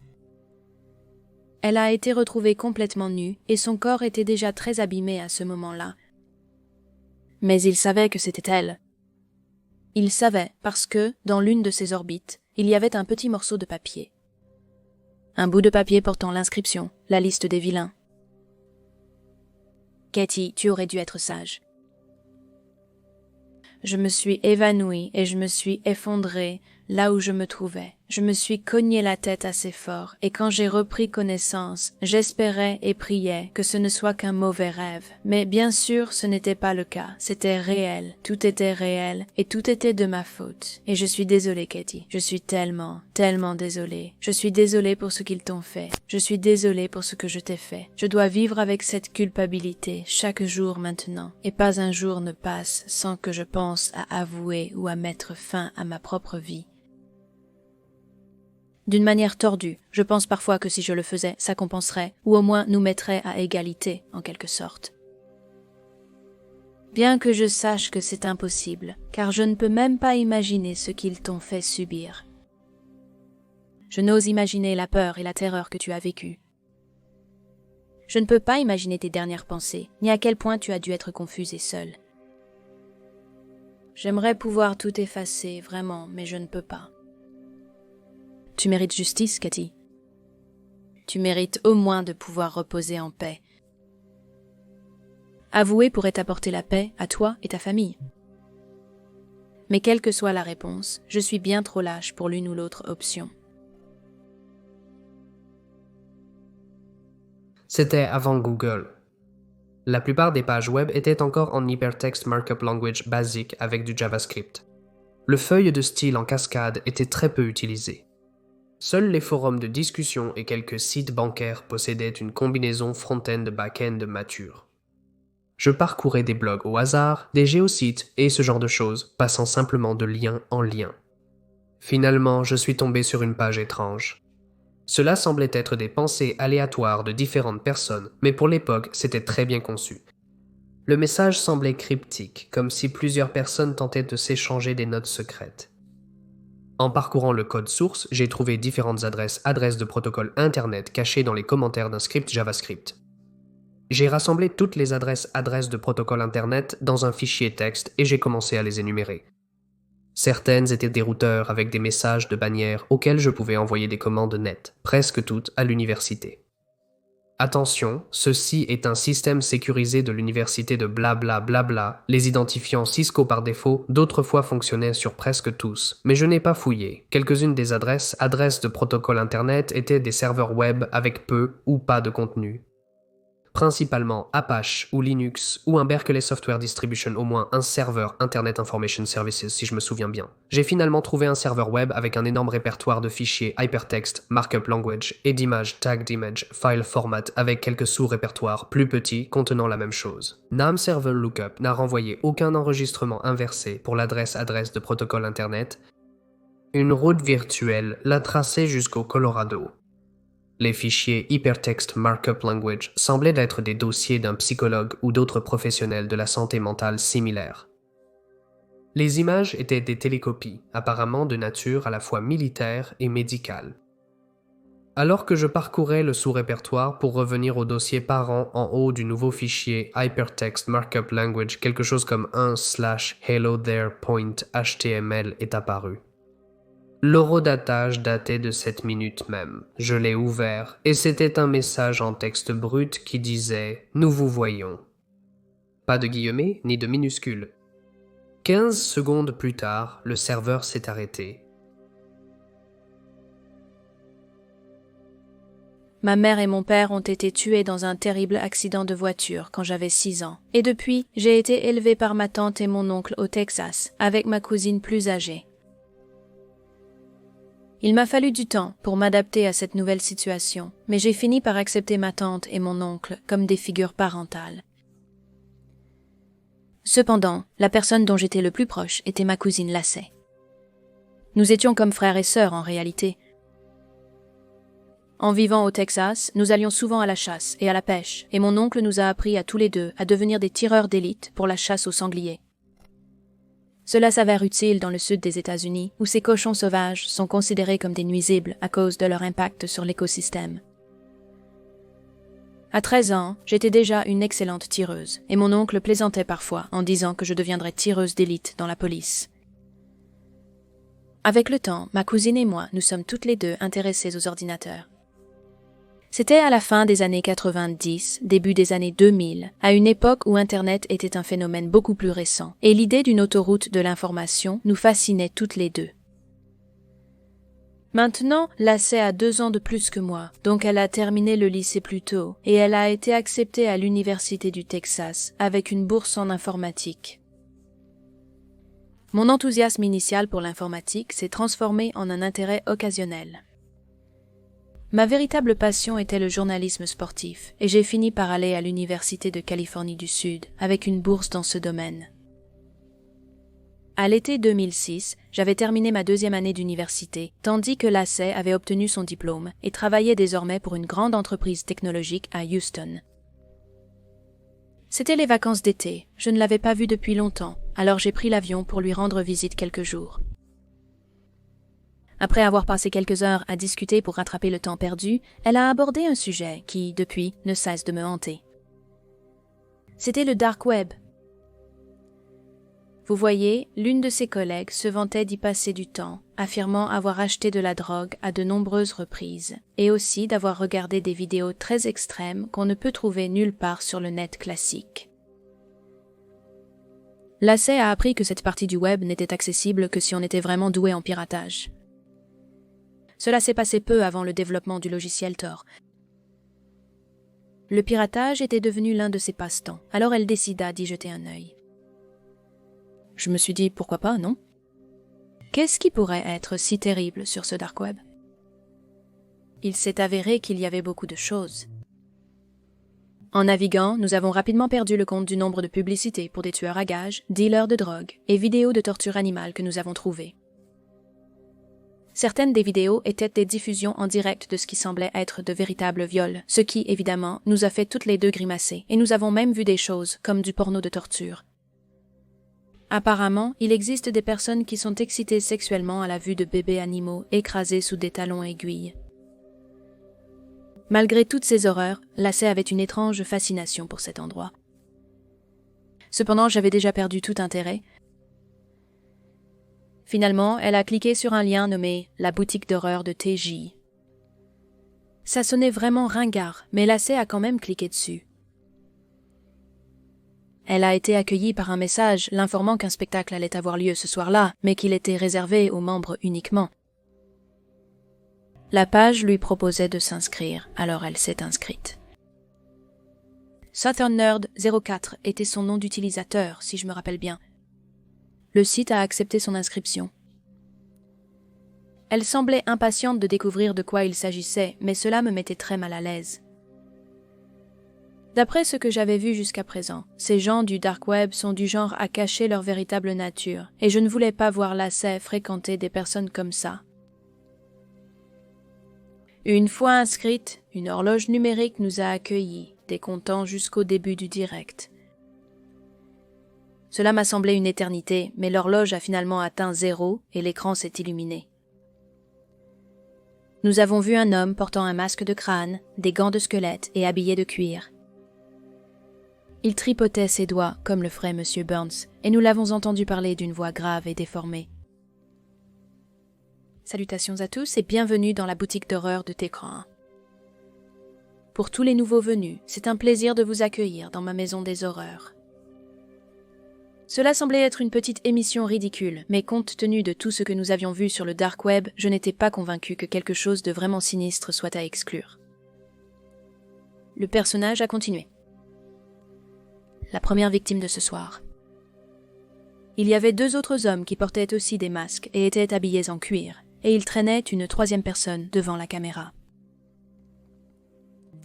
Elle a été retrouvée complètement nue et son corps était déjà très abîmé à ce moment-là. Mais il savait que c'était elle. Il savait parce que, dans l'une de ses orbites, il y avait un petit morceau de papier. Un bout de papier portant l'inscription, la liste des vilains. « Katie, tu aurais dû être sage. » Je me suis évanouie et je me suis effondrée là où je me trouvais. Je me suis cogné la tête assez fort et quand j'ai repris connaissance, j'espérais et priais que ce ne soit qu'un mauvais rêve. Mais bien sûr, ce n'était pas le cas. C'était réel. Tout était réel et tout était de ma faute. Et je suis désolée, Katie. Je suis tellement, tellement désolée. Je suis désolée pour ce qu'ils t'ont fait. Je suis désolée pour ce que je t'ai fait. Je dois vivre avec cette culpabilité chaque jour maintenant. Et pas un jour ne passe sans que je pense à avouer ou à mettre fin à ma propre vie. D'une manière tordue, je pense parfois que si je le faisais, ça compenserait, ou au moins nous mettrait à égalité, en quelque sorte. Bien que je sache que c'est impossible, car je ne peux même pas imaginer ce qu'ils t'ont fait subir. Je n'ose imaginer la peur et la terreur que tu as vécues. Je ne peux pas imaginer tes dernières pensées, ni à quel point tu as dû être confuse et seule. J'aimerais pouvoir tout effacer, vraiment, mais je ne peux pas. Tu mérites justice, Katie. Tu mérites au moins de pouvoir reposer en paix. Avouer pourrait t'apporter la paix à toi et ta famille. Mais quelle que soit la réponse, je suis bien trop lâche pour l'une ou l'autre option. C'était avant Google. La plupart des pages web étaient encore en Hypertext Markup Language basique avec du JavaScript. Le feuille de style en cascade était très peu utilisé. Seuls les forums de discussion et quelques sites bancaires possédaient une combinaison front-end back-end mature. Je parcourais des blogs au hasard, des géosites et ce genre de choses, passant simplement de lien en lien. Finalement, je suis tombé sur une page étrange. Cela semblait être des pensées aléatoires de différentes personnes, mais pour l'époque, c'était très bien conçu. Le message semblait cryptique, comme si plusieurs personnes tentaient de s'échanger des notes secrètes. En parcourant le code source, j'ai trouvé différentes adresses de protocole Internet cachées dans les commentaires d'un script JavaScript. J'ai rassemblé toutes les adresses de protocole Internet dans un fichier texte et j'ai commencé à les énumérer. Certaines étaient des routeurs avec des messages de bannières auxquels je pouvais envoyer des commandes nettes, presque toutes à l'université. Attention, ceci est un système sécurisé de l'université de blablabla. Les identifiants Cisco par défaut, d'autres fois fonctionnaient sur presque tous, mais je n'ai pas fouillé. Quelques-unes des adresses de protocole Internet étaient des serveurs web avec peu ou pas de contenu. principalement Apache ou Linux ou un Berkeley Software Distribution, au moins un serveur Internet Information Services si je me souviens bien. J'ai finalement trouvé un serveur web avec un énorme répertoire de fichiers hypertext, markup language et d'images tagged image file format avec quelques sous-répertoires plus petits contenant la même chose. NAM Server Lookup n'a renvoyé aucun enregistrement inversé pour l'adresse de protocole Internet. Une route virtuelle l'a tracé jusqu'au Colorado. Les fichiers Hypertext Markup Language semblaient être des dossiers d'un psychologue ou d'autres professionnels de la santé mentale similaires. Les images étaient des télécopies, apparemment de nature à la fois militaire et médicale. Alors que je parcourais le sous-répertoire pour revenir au dossier parent en haut du nouveau fichier Hypertext Markup Language, quelque chose comme 1/hello-there.html est apparu. L'horodatage datait de cette minute même. Je l'ai ouvert et c'était un message en texte brut qui disait « Nous vous voyons ». Pas de guillemets ni de minuscules. 15 secondes plus tard, le serveur s'est arrêté. Ma mère et mon père ont été tués dans un terrible accident de voiture quand j'avais 6 ans. Et depuis, j'ai été élevée par ma tante et mon oncle au Texas, avec ma cousine plus âgée. Il m'a fallu du temps pour m'adapter à cette nouvelle situation, mais j'ai fini par accepter ma tante et mon oncle comme des figures parentales. Cependant, la personne dont j'étais le plus proche était ma cousine Lacey. Nous étions comme frères et sœurs en réalité. En vivant au Texas, nous allions souvent à la chasse et à la pêche, et mon oncle nous a appris à tous les deux à devenir des tireurs d'élite pour la chasse aux sangliers. Cela s'avère utile dans le sud des États-Unis, où ces cochons sauvages sont considérés comme des nuisibles à cause de leur impact sur l'écosystème. À 13 ans, j'étais déjà une excellente tireuse, et mon oncle plaisantait parfois en disant que je deviendrais tireuse d'élite dans la police. Avec le temps, ma cousine et moi, nous sommes toutes les deux intéressées aux ordinateurs. C'était à la fin des années 90, début des années 2000, à une époque où Internet était un phénomène beaucoup plus récent, et l'idée d'une autoroute de l'information nous fascinait toutes les deux. Maintenant, Lacey a 2 ans de plus que moi, donc elle a terminé le lycée plus tôt, et elle a été acceptée à l'Université du Texas avec une bourse en informatique. Mon enthousiasme initial pour l'informatique s'est transformé en un intérêt occasionnel. Ma véritable passion était le journalisme sportif, et j'ai fini par aller à l'Université de Californie du Sud avec une bourse dans ce domaine. À l'été 2006, j'avais terminé ma 2e année d'université, tandis que Lacey avait obtenu son diplôme et travaillait désormais pour une grande entreprise technologique à Houston. C'était les vacances d'été, je ne l'avais pas vue depuis longtemps, alors j'ai pris l'avion pour lui rendre visite quelques jours. Après avoir passé quelques heures à discuter pour rattraper le temps perdu, elle a abordé un sujet qui, depuis, ne cesse de me hanter. C'était le dark web. Vous voyez, l'une de ses collègues se vantait d'y passer du temps, affirmant avoir acheté de la drogue à de nombreuses reprises, et aussi d'avoir regardé des vidéos très extrêmes qu'on ne peut trouver nulle part sur le net classique. Lacey a appris que cette partie du web n'était accessible que si on était vraiment doué en piratage. Cela s'est passé peu avant le développement du logiciel Tor. Le piratage était devenu l'un de ses passe-temps, alors elle décida d'y jeter un œil. Je me suis dit, pourquoi pas, non? Qu'est-ce qui pourrait être si terrible sur ce dark web? Il s'est avéré qu'il y avait beaucoup de choses. En naviguant, nous avons rapidement perdu le compte du nombre de publicités pour des tueurs à gages, dealers de drogue et vidéos de torture animale que nous avons trouvées. Certaines des vidéos étaient des diffusions en direct de ce qui semblait être de véritables viols, ce qui, évidemment, nous a fait toutes les deux grimacer, et nous avons même vu des choses comme du porno de torture. Apparemment, il existe des personnes qui sont excitées sexuellement à la vue de bébés animaux écrasés sous des talons aiguilles. Malgré toutes ces horreurs, Lacey avait une étrange fascination pour cet endroit. Cependant, j'avais déjà perdu tout intérêt. Finalement, elle a cliqué sur un lien nommé « La boutique d'horreur de TJ ». Ça sonnait vraiment ringard, mais Lacey a quand même cliqué dessus. Elle a été accueillie par un message l'informant qu'un spectacle allait avoir lieu ce soir-là, mais qu'il était réservé aux membres uniquement. La page lui proposait de s'inscrire, alors elle s'est inscrite. Southern Nerd 04 était son nom d'utilisateur, si je me rappelle bien. Le site a accepté son inscription. Elle semblait impatiente de découvrir de quoi il s'agissait, mais cela me mettait très mal à l'aise. D'après ce que j'avais vu jusqu'à présent, ces gens du dark web sont du genre à cacher leur véritable nature, et je ne voulais pas voir Lacey fréquenter des personnes comme ça. Une fois inscrite, une horloge numérique nous a accueillis, décomptant jusqu'au début du direct. Cela m'a semblé une éternité, mais l'horloge a finalement atteint 0 et l'écran s'est illuminé. Nous avons vu un homme portant un masque de crâne, des gants de squelette et habillé de cuir. Il tripotait ses doigts comme le ferait M. Burns, et nous l'avons entendu parler d'une voix grave et déformée. Salutations à tous et bienvenue dans la boutique d'horreur de Técran. Pour tous les nouveaux venus, c'est un plaisir de vous accueillir dans ma maison des horreurs. Cela semblait être une petite émission ridicule, mais compte tenu de tout ce que nous avions vu sur le dark web, je n'étais pas convaincu que quelque chose de vraiment sinistre soit à exclure. Le personnage a continué. La première victime de ce soir. Il y avait 2 autres hommes qui portaient aussi des masques et étaient habillés en cuir, et ils traînaient une 3e personne devant la caméra.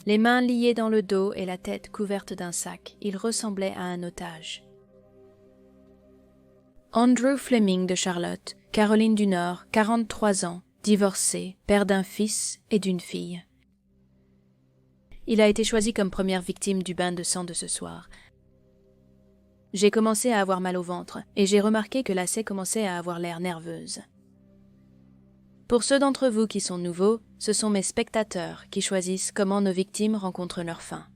Les mains liées dans le dos et la tête couverte d'un sac, il ressemblait à un otage. Andrew Fleming de Charlotte, Caroline du Nord, 43 ans, divorcé, père d'un fils et d'une fille. Il a été choisi comme première victime du bain de sang de ce soir. J'ai commencé à avoir mal au ventre et j'ai remarqué que Lacey commençait à avoir l'air nerveuse. Pour ceux d'entre vous qui sont nouveaux, ce sont mes spectateurs qui choisissent comment nos victimes rencontrent leur fin.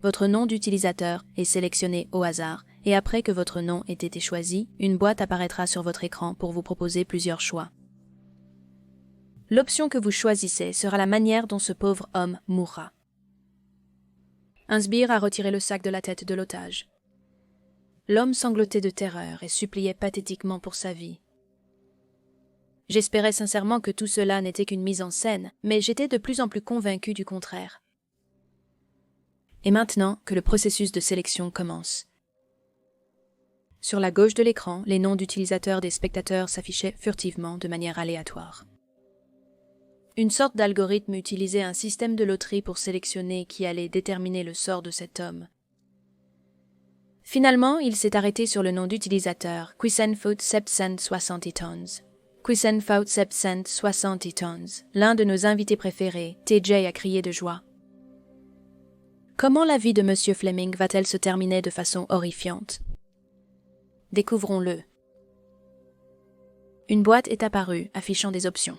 Votre nom d'utilisateur est sélectionné au hasard et après que votre nom ait été choisi, une boîte apparaîtra sur votre écran pour vous proposer plusieurs choix. L'option que vous choisissez sera la manière dont ce pauvre homme mourra. Un sbire a retiré le sac de la tête de l'otage. L'homme sanglotait de terreur et suppliait pathétiquement pour sa vie. J'espérais sincèrement que tout cela n'était qu'une mise en scène, mais j'étais de plus en plus convaincu du contraire. Et maintenant que le processus de sélection commence. Sur la gauche de l'écran, les noms d'utilisateurs des spectateurs s'affichaient furtivement de manière aléatoire. Une sorte d'algorithme utilisait un système de loterie pour sélectionner qui allait déterminer le sort de cet homme. Finalement, il s'est arrêté sur le nom d'utilisateur Quisenfoot Sepcent 60 tons. Quisenfoot Sepcent 60 tons. L'un de nos invités préférés, TJ, a crié de joie. Comment la vie de M. Fleming va-t-elle se terminer de façon horrifiante? Découvrons-le. Une boîte est apparue, affichant des options.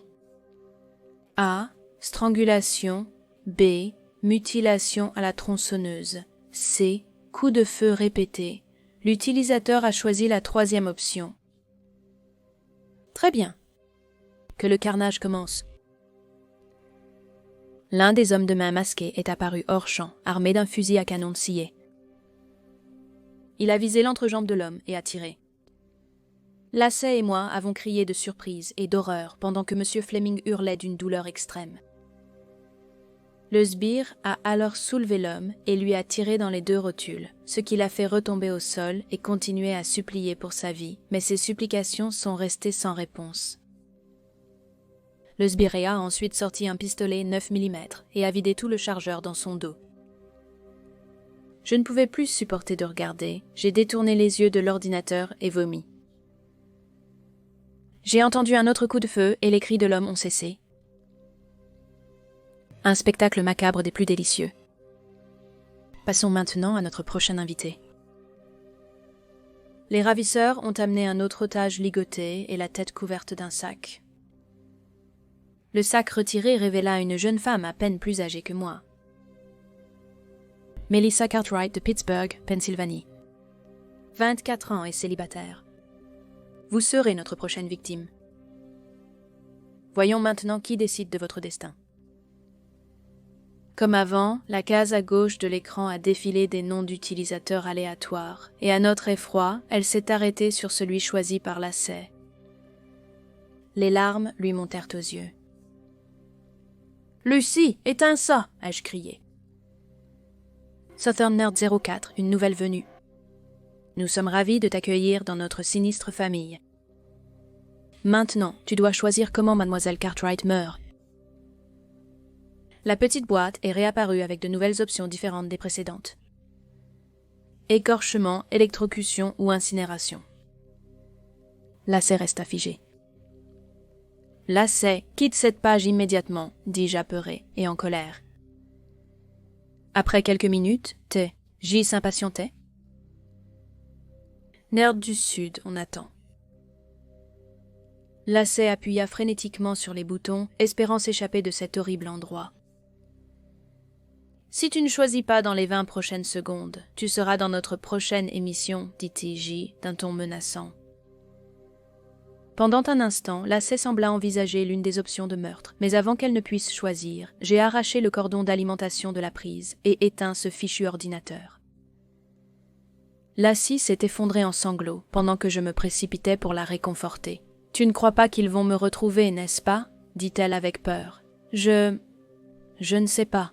A. Strangulation. B. Mutilation à la tronçonneuse. C. Coup de feu répété. L'utilisateur a choisi la 3e option. Très bien. Que le carnage commence. L'un des hommes de main masqués est apparu hors champ, armé d'un fusil à canon scié. Il a visé l'entrejambe de l'homme et a tiré. Lacey et moi avons crié de surprise et d'horreur pendant que M. Fleming hurlait d'une douleur extrême. Le sbire a alors soulevé l'homme et lui a tiré dans les 2 rotules, ce qui l'a fait retomber au sol et continuer à supplier pour sa vie, mais ses supplications sont restées sans réponse. Le sbire a ensuite sorti un pistolet 9 mm et a vidé tout le chargeur dans son dos. Je ne pouvais plus supporter de regarder, j'ai détourné les yeux de l'ordinateur et vomi. J'ai entendu un autre coup de feu et les cris de l'homme ont cessé. Un spectacle macabre des plus délicieux. Passons maintenant à notre prochain invité. Les ravisseurs ont amené un autre otage ligoté et la tête couverte d'un sac. Le sac retiré révéla une jeune femme à peine plus âgée que moi. Melissa Cartwright de Pittsburgh, Pennsylvanie. 24 ans et célibataire. Vous serez notre prochaine victime. Voyons maintenant qui décide de votre destin. Comme avant, la case à gauche de l'écran a défilé des noms d'utilisateurs aléatoires, et à notre effroi, elle s'est arrêtée sur celui choisi par Lacey. Les larmes lui montèrent aux yeux. « Lucie, éteins ça !» ai-je crié. Southern Nerd 04, une nouvelle venue. Nous sommes ravis de t'accueillir dans notre sinistre famille. Maintenant, tu dois choisir comment Mademoiselle Cartwright meurt. La petite boîte est réapparue avec de nouvelles options différentes des précédentes. Écorchement, électrocution ou incinération. Lacey resta figé. Lacey, quitte cette page immédiatement, dis-je apeuré et en colère. Après quelques minutes, J s'impatientait. Nerd du Sud, on attend. Lacey appuya frénétiquement sur les boutons, espérant s'échapper de cet horrible endroit. Si tu ne choisis pas dans les 20 prochaines secondes, tu seras dans notre prochaine émission, dit J d'un ton menaçant. Pendant un instant, Lacey sembla envisager l'une des options de meurtre, mais avant qu'elle ne puisse choisir, j'ai arraché le cordon d'alimentation de la prise et éteint ce fichu ordinateur. Lassie s'est effondrée en sanglots pendant que je me précipitais pour la réconforter. « Tu ne crois pas qu'ils vont me retrouver, n'est-ce pas ?» dit-elle avec peur. « Je ne sais pas.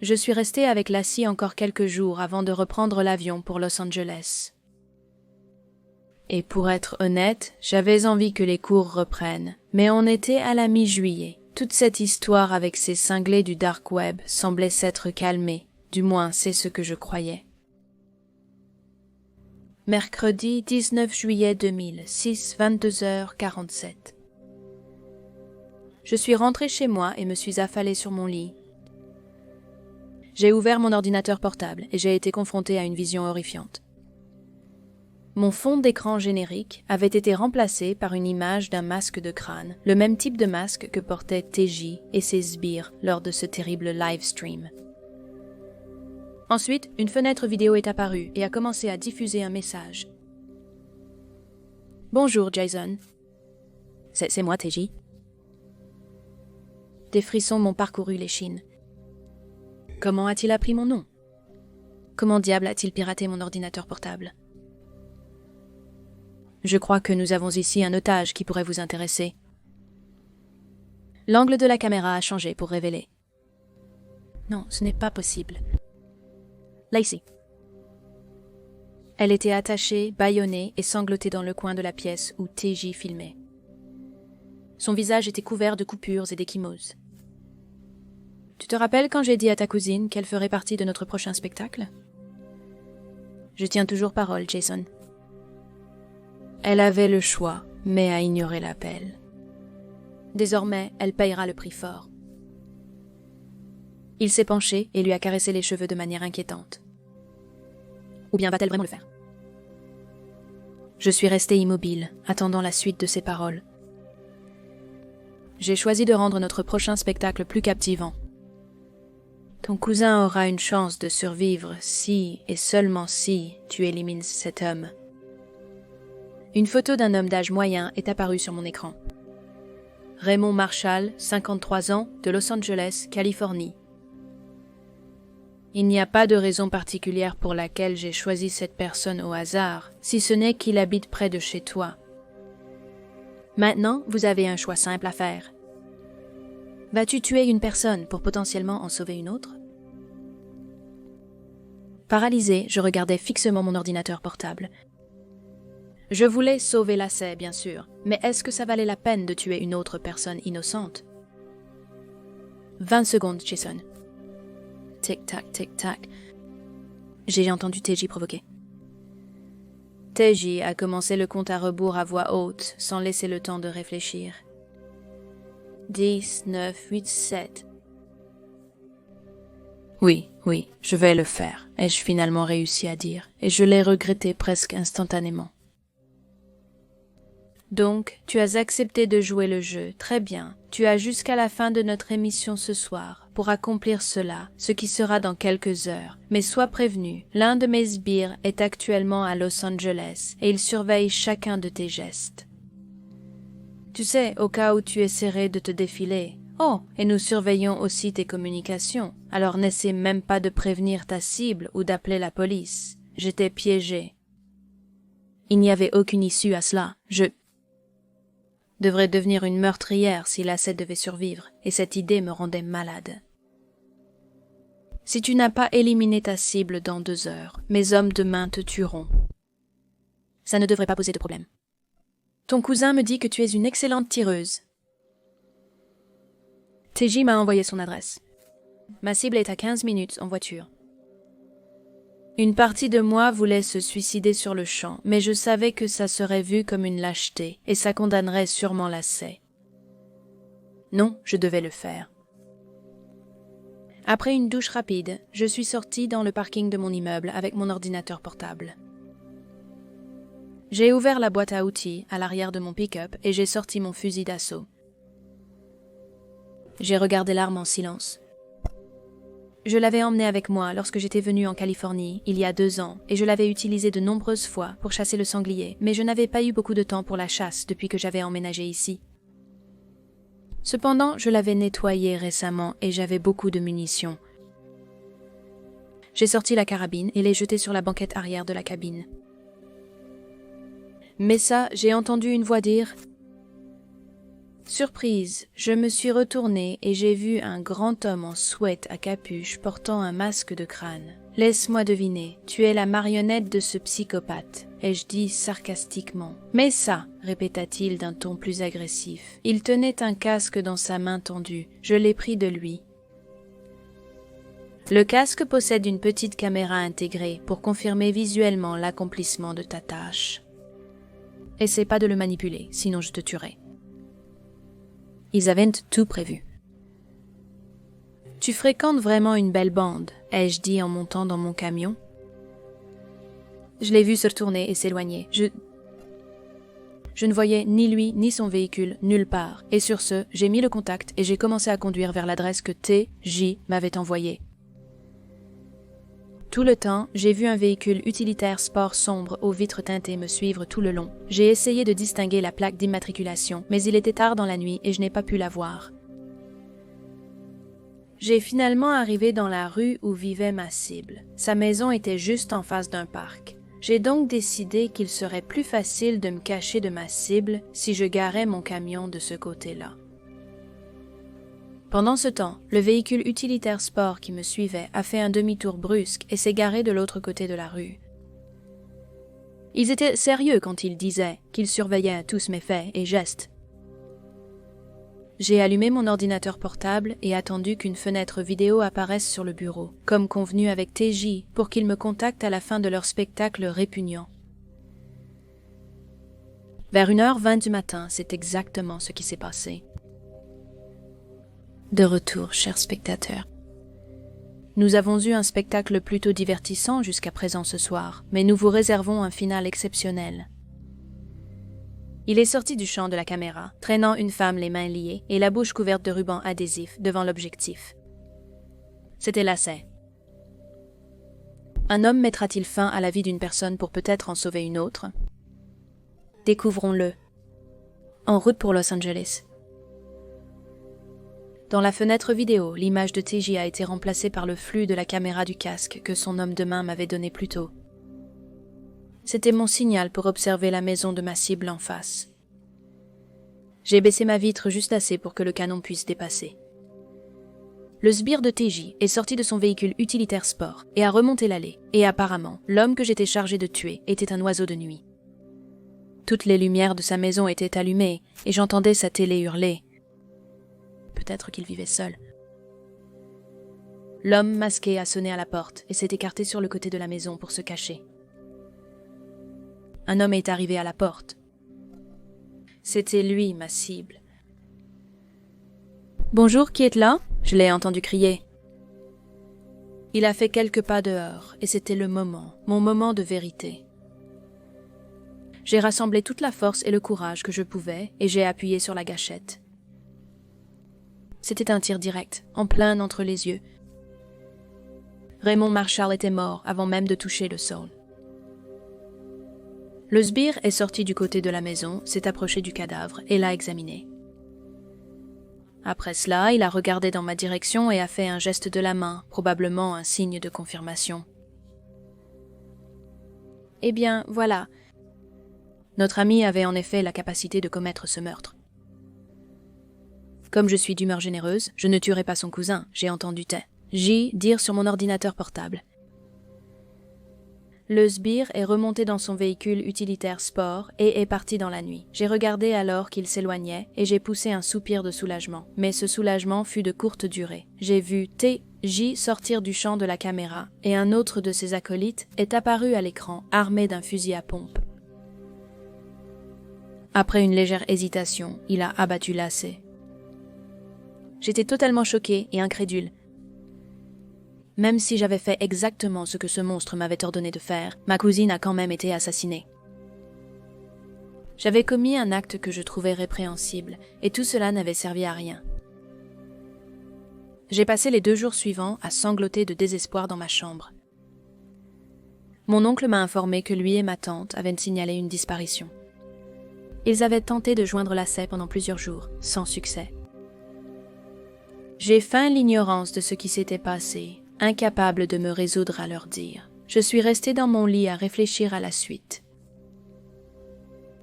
Je suis restée avec Lassie encore quelques jours avant de reprendre l'avion pour Los Angeles. Et pour être honnête, j'avais envie que les cours reprennent. Mais on était à la mi-juillet. Toute cette histoire avec ces cinglés du dark web semblait s'être calmée. Du moins, c'est ce que je croyais. Mercredi 19 juillet 2006, 22h47. Je suis rentrée chez moi et me suis affalée sur mon lit. J'ai ouvert mon ordinateur portable et j'ai été confrontée à une vision horrifiante. Mon fond d'écran générique avait été remplacé par une image d'un masque de crâne, le même type de masque que portaient TJ et ses sbires lors de ce terrible live stream. Ensuite, une fenêtre vidéo est apparue et a commencé à diffuser un message. « Bonjour, Jason. »« C'est moi, TJ. » Des frissons m'ont parcouru l'échine. Comment a-t-il appris mon nom? Comment diable a-t-il piraté mon ordinateur portable? Je crois que nous avons ici un otage qui pourrait vous intéresser. L'angle de la caméra a changé pour révéler. Non, ce n'est pas possible. Lacey. Elle était attachée, bâillonnée et sanglotée dans le coin de la pièce où TJ filmait. Son visage était couvert de coupures et d'échymoses. Tu te rappelles quand j'ai dit à ta cousine qu'elle ferait partie de notre prochain spectacle? Je tiens toujours parole, Jason. Elle avait le choix, mais a ignoré l'appel. Désormais, elle payera le prix fort. Il s'est penché et lui a caressé les cheveux de manière inquiétante. Ou bien va-t-elle vraiment le faire? Je suis restée immobile, attendant la suite de ses paroles. J'ai choisi de rendre notre prochain spectacle plus captivant. Ton cousin aura une chance de survivre si, et seulement si, tu élimines cet homme. Une photo d'un homme d'âge moyen est apparue sur mon écran. Raymond Marshall, 53 ans, de Los Angeles, Californie. Il n'y a pas de raison particulière pour laquelle j'ai choisi cette personne au hasard, si ce n'est qu'il habite près de chez toi. Maintenant, vous avez un choix simple à faire. Vas-tu tuer une personne pour potentiellement en sauver une autre? Paralysé, je regardais fixement mon ordinateur portable. Je voulais sauver Lacey, bien sûr, mais est-ce que ça valait la peine de tuer une autre personne innocente? 20 secondes, Jason. Tic-tac, tic-tac. J'ai entendu TJ provoquer. TJ a commencé le compte à rebours à voix haute, sans laisser le temps de réfléchir. 10, 9, 8, 7. Oui, je vais le faire, ai-je finalement réussi à dire, et je l'ai regretté presque instantanément. Donc, tu as accepté de jouer le jeu, très bien. Tu as jusqu'à la fin de notre émission ce soir pour accomplir cela, ce qui sera dans quelques heures. Mais sois prévenu, l'un de mes sbires est actuellement à Los Angeles et il surveille chacun de tes gestes. Tu sais, au cas où tu essaierais de te défiler. Oh, et nous surveillons aussi tes communications, alors n'essaie même pas de prévenir ta cible ou d'appeler la police. J'étais piégé. Il n'y avait aucune issue à cela. Je devrais devenir une meurtrière si Lacey devait survivre, et cette idée me rendait malade. Si tu n'as pas éliminé ta cible dans 2 heures, mes hommes de main te tueront. Ça ne devrait pas poser de problème. Ton cousin me dit que tu es une excellente tireuse. TJ m'a envoyé son adresse. Ma cible est à 15 minutes en voiture. Une partie de moi voulait se suicider sur le champ, mais je savais que ça serait vu comme une lâcheté et ça condamnerait sûrement l'essai. Non, je devais le faire. Après une douche rapide, je suis sortie dans le parking de mon immeuble avec mon ordinateur portable. J'ai ouvert la boîte à outils à l'arrière de mon pick-up et j'ai sorti mon fusil d'assaut. J'ai regardé l'arme en silence. Je l'avais emmenée avec moi lorsque j'étais venue en Californie, il y a 2 ans, et je l'avais utilisée de nombreuses fois pour chasser le sanglier, mais je n'avais pas eu beaucoup de temps pour la chasse depuis que j'avais emménagé ici. Cependant, je l'avais nettoyée récemment et j'avais beaucoup de munitions. J'ai sorti la carabine et l'ai jetée sur la banquette arrière de la cabine. Mais ça, j'ai entendu une voix dire « Surprise, je me suis retournée et j'ai vu un grand homme en sweat à capuche portant un masque de crâne. Laisse-moi deviner, tu es la marionnette de ce psychopathe, ai-je dit sarcastiquement. Mais ça, répéta-t-il d'un ton plus agressif. Il tenait un casque dans sa main tendue, je l'ai pris de lui. Le casque possède une petite caméra intégrée pour confirmer visuellement l'accomplissement de ta tâche. Essaie pas de le manipuler, sinon je te tuerai. Ils avaient tout prévu. Tu fréquentes vraiment une belle bande, ai-je dit en montant dans mon camion. Je l'ai vu se retourner et s'éloigner. Je ne voyais ni lui ni son véhicule nulle part, et sur ce, j'ai mis le contact et j'ai commencé à conduire vers l'adresse que TJ m'avait envoyée. Tout le temps, j'ai vu un véhicule utilitaire sport sombre aux vitres teintées me suivre tout le long. J'ai essayé de distinguer la plaque d'immatriculation, mais il était tard dans la nuit et je n'ai pas pu la voir. J'ai finalement arrivé dans la rue où vivait ma cible. Sa maison était juste en face d'un parc. J'ai donc décidé qu'il serait plus facile de me cacher de ma cible si je garais mon camion de ce côté-là. Pendant ce temps, le véhicule utilitaire sport qui me suivait a fait un demi-tour brusque et s'est garé de l'autre côté de la rue. Ils étaient sérieux quand ils disaient qu'ils surveillaient tous mes faits et gestes. J'ai allumé mon ordinateur portable et attendu qu'une fenêtre vidéo apparaisse sur le bureau, comme convenu avec TJ, pour qu'ils me contactent à la fin de leur spectacle répugnant. Vers 1h20 du matin, c'est exactement ce qui s'est passé. De retour, chers spectateurs. Nous avons eu un spectacle plutôt divertissant jusqu'à présent ce soir, mais nous vous réservons un final exceptionnel. Il est sorti du champ de la caméra, traînant une femme les mains liées et la bouche couverte de rubans adhésifs devant l'objectif. C'était l'essai. Un homme mettra-t-il fin à la vie d'une personne pour peut-être en sauver une autre? Découvrons-le. En route pour Los Angeles. Dans la fenêtre vidéo, l'image de TJ a été remplacée par le flux de la caméra du casque que son homme de main m'avait donné plus tôt. C'était mon signal pour observer la maison de ma cible en face. J'ai baissé ma vitre juste assez pour que le canon puisse dépasser. Le sbire de TJ est sorti de son véhicule utilitaire sport et a remonté l'allée, et apparemment, l'homme que j'étais chargé de tuer était un oiseau de nuit. Toutes les lumières de sa maison étaient allumées et j'entendais sa télé hurler. Peut-être qu'il vivait seul. L'homme masqué a sonné à la porte et s'est écarté sur le côté de la maison pour se cacher. Un homme est arrivé à la porte. C'était lui, ma cible. « Bonjour, qui est là ?» Je l'ai entendu crier. Il a fait quelques pas dehors et c'était le moment, mon moment de vérité. J'ai rassemblé toute la force et le courage que je pouvais et j'ai appuyé sur la gâchette. C'était un tir direct, en plein entre les yeux. Raymond Marshall était mort avant même de toucher le sol. Le sbire est sorti du côté de la maison, s'est approché du cadavre et l'a examiné. Après cela, il a regardé dans ma direction et a fait un geste de la main, probablement un signe de confirmation. Eh bien, voilà. Notre ami avait en effet la capacité de commettre ce meurtre. Comme je suis d'humeur généreuse, je ne tuerai pas son cousin, j'ai entendu J. dire sur mon ordinateur portable. Le sbire est remonté dans son véhicule utilitaire sport et est parti dans la nuit. J'ai regardé alors qu'il s'éloignait et j'ai poussé un soupir de soulagement. Mais ce soulagement fut de courte durée. J'ai vu T.J. sortir du champ de la caméra et un autre de ses acolytes est apparu à l'écran, armé d'un fusil à pompe. Après une légère hésitation, il a abattu l'AC. J'étais totalement choquée et incrédule. Même si j'avais fait exactement ce que ce monstre m'avait ordonné de faire, ma cousine a quand même été assassinée. J'avais commis un acte que je trouvais répréhensible, et tout cela n'avait servi à rien. J'ai passé les 2 jours suivants à sangloter de désespoir dans ma chambre. Mon oncle m'a informé que lui et ma tante avaient signalé une disparition. Ils avaient tenté de joindre l'AC pendant plusieurs jours, sans succès. J'ai feint l'ignorance de ce qui s'était passé, incapable de me résoudre à leur dire. Je suis restée dans mon lit à réfléchir à la suite.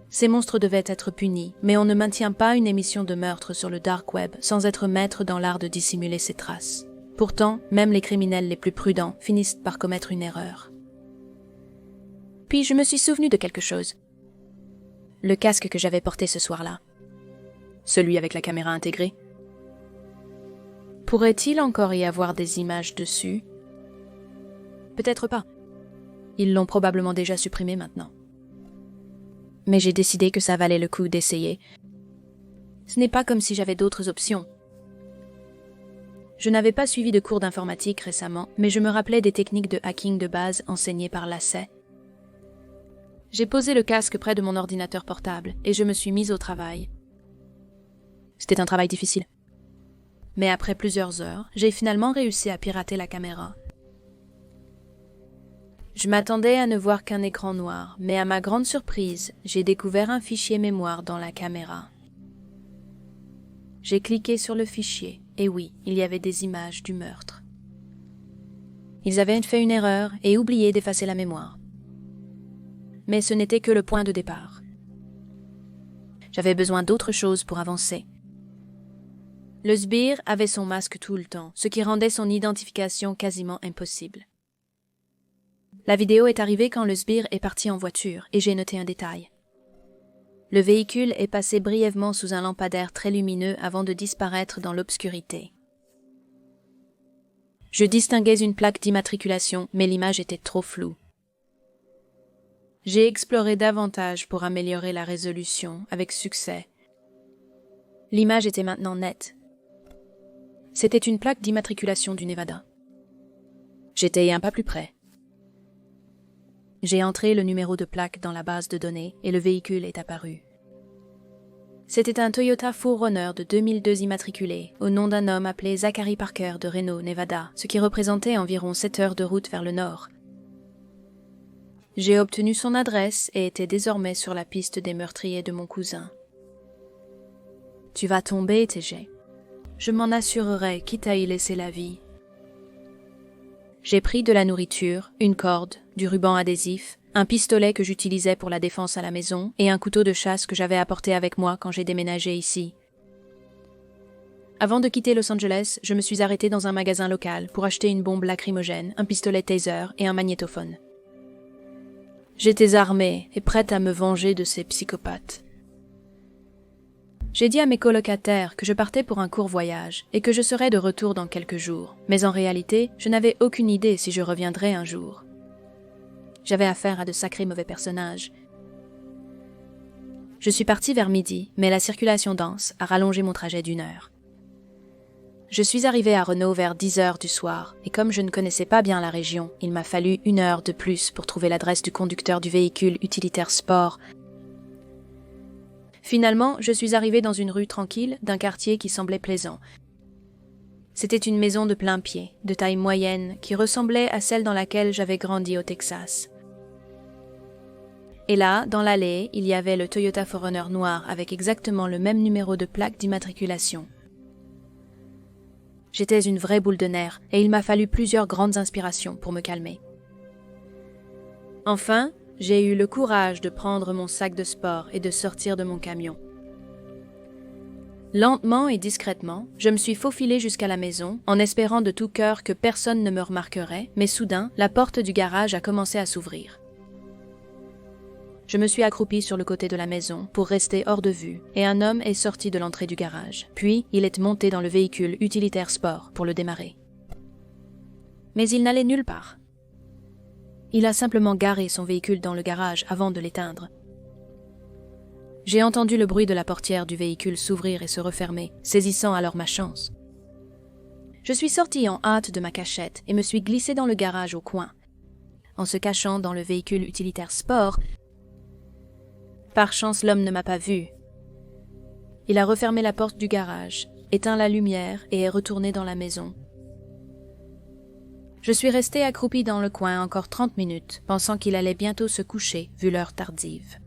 Ces monstres devaient être punis, mais on ne maintient pas une émission de meurtre sur le dark web sans être maître dans l'art de dissimuler ses traces. Pourtant, même les criminels les plus prudents finissent par commettre une erreur. Puis je me suis souvenue de quelque chose. Le casque que j'avais porté ce soir-là. Celui avec la caméra intégrée. Pourrait-il encore y avoir des images dessus? Peut-être pas. Ils l'ont probablement déjà supprimé maintenant. Mais j'ai décidé que ça valait le coup d'essayer. Ce n'est pas comme si j'avais d'autres options. Je n'avais pas suivi de cours d'informatique récemment, mais je me rappelais des techniques de hacking de base enseignées par l'AC. J'ai posé le casque près de mon ordinateur portable et je me suis mise au travail. C'était un travail difficile. Mais après plusieurs heures, j'ai finalement réussi à pirater la caméra. Je m'attendais à ne voir qu'un écran noir, mais à ma grande surprise, j'ai découvert un fichier mémoire dans la caméra. J'ai cliqué sur le fichier, et oui, il y avait des images du meurtre. Ils avaient fait une erreur et oublié d'effacer la mémoire. Mais ce n'était que le point de départ. J'avais besoin d'autre chose pour avancer. Le sbire avait son masque tout le temps, ce qui rendait son identification quasiment impossible. La vidéo est arrivée quand le sbire est parti en voiture et j'ai noté un détail. Le véhicule est passé brièvement sous un lampadaire très lumineux avant de disparaître dans l'obscurité. Je distinguais une plaque d'immatriculation, mais l'image était trop floue. J'ai exploré davantage pour améliorer la résolution, avec succès. L'image était maintenant nette. C'était une plaque d'immatriculation du Nevada. J'étais un pas plus près. J'ai entré le numéro de plaque dans la base de données et le véhicule est apparu. C'était un Toyota 4Runner de 2002 immatriculé, au nom d'un homme appelé Zachary Parker de Reno, Nevada, ce qui représentait environ 7 heures de route vers le nord. J'ai obtenu son adresse et était désormais sur la piste des meurtriers de mon cousin. Tu vas tomber, TJ. Je m'en assurerai, quitte à y laisser la vie. J'ai pris de la nourriture, une corde, du ruban adhésif, un pistolet que j'utilisais pour la défense à la maison et un couteau de chasse que j'avais apporté avec moi quand j'ai déménagé ici. Avant de quitter Los Angeles, je me suis arrêtée dans un magasin local pour acheter une bombe lacrymogène, un pistolet taser et un magnétophone. J'étais armée et prête à me venger de ces psychopathes. J'ai dit à mes colocataires que je partais pour un court voyage et que je serais de retour dans quelques jours, mais en réalité, je n'avais aucune idée si je reviendrais un jour. J'avais affaire à de sacrés mauvais personnages. Je suis partie vers midi, mais la circulation dense a rallongé mon trajet d'1 heure. Je suis arrivée à Reno vers 10 heures du soir, et comme je ne connaissais pas bien la région, il m'a fallu 1 heure de plus pour trouver l'adresse du conducteur du véhicule utilitaire sport. Finalement, je suis arrivée dans une rue tranquille d'un quartier qui semblait plaisant. C'était une maison de plain-pied, de taille moyenne, qui ressemblait à celle dans laquelle j'avais grandi au Texas. Et là, dans l'allée, il y avait le Toyota 4Runner noir avec exactement le même numéro de plaque d'immatriculation. J'étais une vraie boule de nerfs et il m'a fallu plusieurs grandes inspirations pour me calmer. Enfin, j'ai eu le courage de prendre mon sac de sport et de sortir de mon camion. Lentement et discrètement, je me suis faufilée jusqu'à la maison, en espérant de tout cœur que personne ne me remarquerait, mais soudain, la porte du garage a commencé à s'ouvrir. Je me suis accroupie sur le côté de la maison pour rester hors de vue, et un homme est sorti de l'entrée du garage. Puis, il est monté dans le véhicule utilitaire sport pour le démarrer. Mais il n'allait nulle part. Il a simplement garé son véhicule dans le garage avant de l'éteindre. J'ai entendu le bruit de la portière du véhicule s'ouvrir et se refermer, saisissant alors ma chance. Je suis sortie en hâte de ma cachette et me suis glissée dans le garage au coin. En se cachant dans le véhicule utilitaire sport, par chance l'homme ne m'a pas vue. Il a refermé la porte du garage, éteint la lumière et est retourné dans la maison. Je suis restée accroupie dans le coin encore 30 minutes, pensant qu'il allait bientôt se coucher vu l'heure tardive.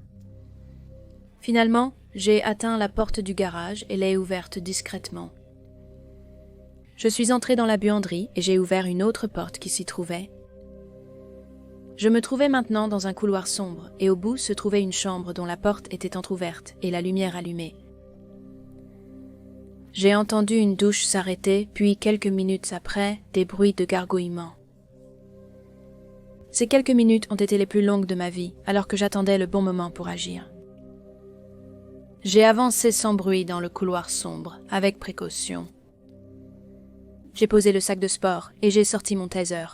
Finalement, j'ai atteint la porte du garage et l'ai ouverte discrètement. Je suis entrée dans la buanderie et j'ai ouvert une autre porte qui s'y trouvait. Je me trouvais maintenant dans un couloir sombre et au bout se trouvait une chambre dont la porte était entr'ouverte et la lumière allumée. J'ai entendu une douche s'arrêter, puis quelques minutes après, des bruits de gargouillement. Ces quelques minutes ont été les plus longues de ma vie, alors que j'attendais le bon moment pour agir. J'ai avancé sans bruit dans le couloir sombre, avec précaution. J'ai posé le sac de sport et j'ai sorti mon taser.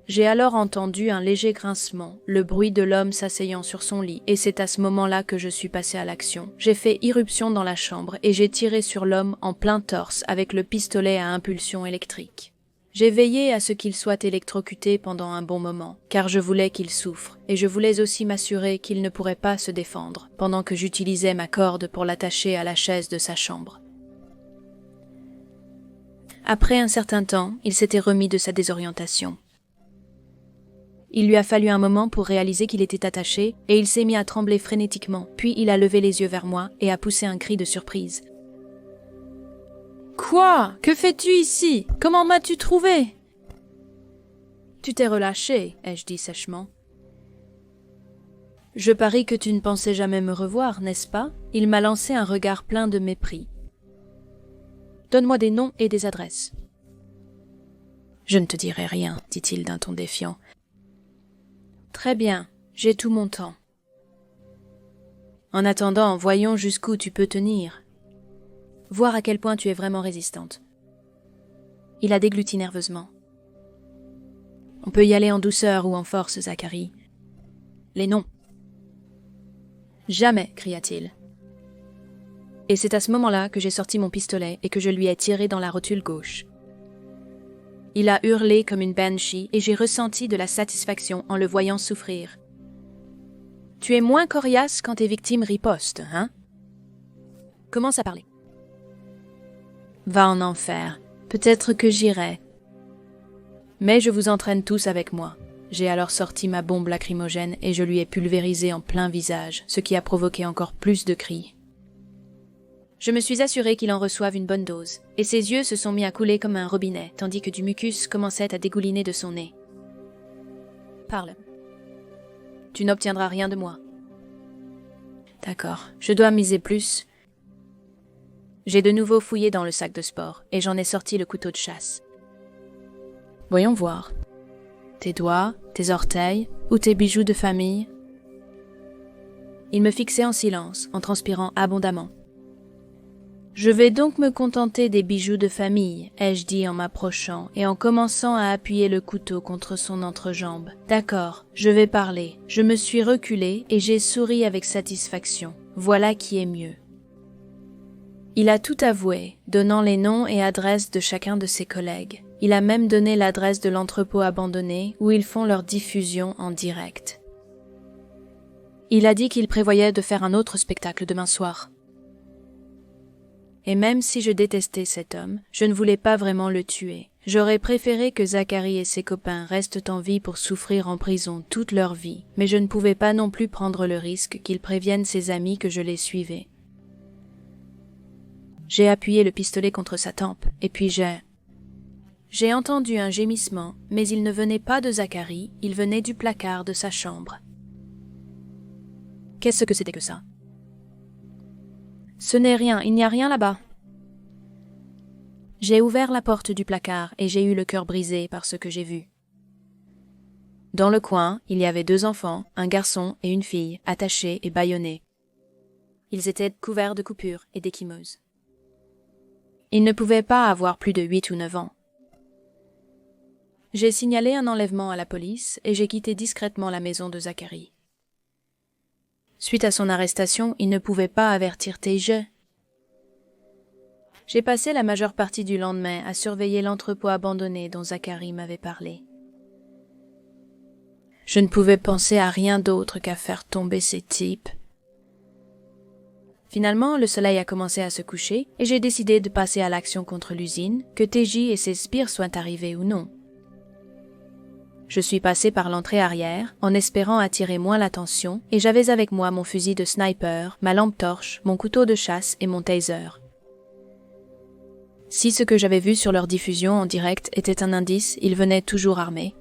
J'ai alors entendu un léger grincement, le bruit de l'homme s'asseyant sur son lit, et c'est à ce moment-là que je suis passée à l'action. J'ai fait irruption dans la chambre et j'ai tiré sur l'homme en plein torse avec le pistolet à impulsion électrique. J'ai veillé à ce qu'il soit électrocuté pendant un bon moment, car je voulais qu'il souffre, et je voulais aussi m'assurer qu'il ne pourrait pas se défendre, pendant que j'utilisais ma corde pour l'attacher à la chaise de sa chambre. Après un certain temps, il s'était remis de sa désorientation. Il lui a fallu un moment pour réaliser qu'il était attaché, et il s'est mis à trembler frénétiquement, puis il a levé les yeux vers moi et a poussé un cri de surprise. « Quoi? Que fais-tu ici? Comment m'as-tu trouvé? » « Tu t'es relâché, ai-je dit sèchement. « Je parie que tu ne pensais jamais me revoir, n'est-ce pas ?» Il m'a lancé un regard plein de mépris. « Donne-moi des noms et des adresses. »« Je ne te dirai rien, dit-il d'un ton défiant. »« Très bien, j'ai tout mon temps. En attendant, voyons jusqu'où tu peux tenir. Voir à quel point tu es vraiment résistante. » Il a dégluti nerveusement. « On peut y aller en douceur ou en force, Zacharie. Les noms. »« Jamais, cria-t-il. Et c'est à ce moment-là que j'ai sorti mon pistolet et que je lui ai tiré dans la rotule gauche. Il a hurlé comme une banshee et j'ai ressenti de la satisfaction en le voyant souffrir. « Tu es moins coriace quand tes victimes ripostent, hein? Commence à parler. » « Va en enfer. Peut-être que j'irai. Mais je vous entraîne tous avec moi. » J'ai alors sorti ma bombe lacrymogène et je lui ai pulvérisé en plein visage, ce qui a provoqué encore plus de cris. Je me suis assuré qu'il en reçoive une bonne dose, et ses yeux se sont mis à couler comme un robinet, tandis que du mucus commençait à dégouliner de son nez. « Parle. Tu n'obtiendras rien de moi. » « D'accord, je dois miser plus. » J'ai de nouveau fouillé dans le sac de sport, et j'en ai sorti le couteau de chasse. « Voyons voir. Tes doigts, tes orteils, ou tes bijoux de famille ?» Il me fixait en silence, en transpirant abondamment. « Je vais donc me contenter des bijoux de famille, » ai-je dit en m'approchant et en commençant à appuyer le couteau contre son entrejambe. « D'accord, je vais parler. » Je me suis reculée et j'ai souri avec satisfaction. Voilà qui est mieux. Il a tout avoué, donnant les noms et adresses de chacun de ses collègues. Il a même donné l'adresse de l'entrepôt abandonné où ils font leur diffusion en direct. Il a dit qu'il prévoyait de faire un autre spectacle demain soir. Et même si je détestais cet homme, je ne voulais pas vraiment le tuer. J'aurais préféré que Zacharie et ses copains restent en vie pour souffrir en prison toute leur vie, mais je ne pouvais pas non plus prendre le risque qu'il prévienne ses amis que je les suivais. J'ai appuyé le pistolet contre sa tempe, et puis j'ai entendu un gémissement, mais il ne venait pas de Zacharie, il venait du placard de sa chambre. Qu'est-ce que c'était que ça? Ce n'est rien, il n'y a rien là-bas. J'ai ouvert la porte du placard et j'ai eu le cœur brisé par ce que j'ai vu. Dans le coin, il y avait 2 enfants, un garçon et une fille, attachés et bâillonnés. Ils étaient couverts de coupures et d'échymoses. Ils ne pouvaient pas avoir plus de 8 ou 9 ans. J'ai signalé un enlèvement à la police et j'ai quitté discrètement la maison de Zachary. Suite à son arrestation, il ne pouvait pas avertir TJ. J'ai passé la majeure partie du lendemain à surveiller l'entrepôt abandonné dont Zachary m'avait parlé. Je ne pouvais penser à rien d'autre qu'à faire tomber ces types. Finalement, le soleil a commencé à se coucher et j'ai décidé de passer à l'action contre l'usine, que TJ et ses sbires soient arrivés ou non. Je suis passé par l'entrée arrière, en espérant attirer moins l'attention, et j'avais avec moi mon fusil de sniper, ma lampe torche, mon couteau de chasse et mon taser. Si ce que j'avais vu sur leur diffusion en direct était un indice, ils venaient toujours armés.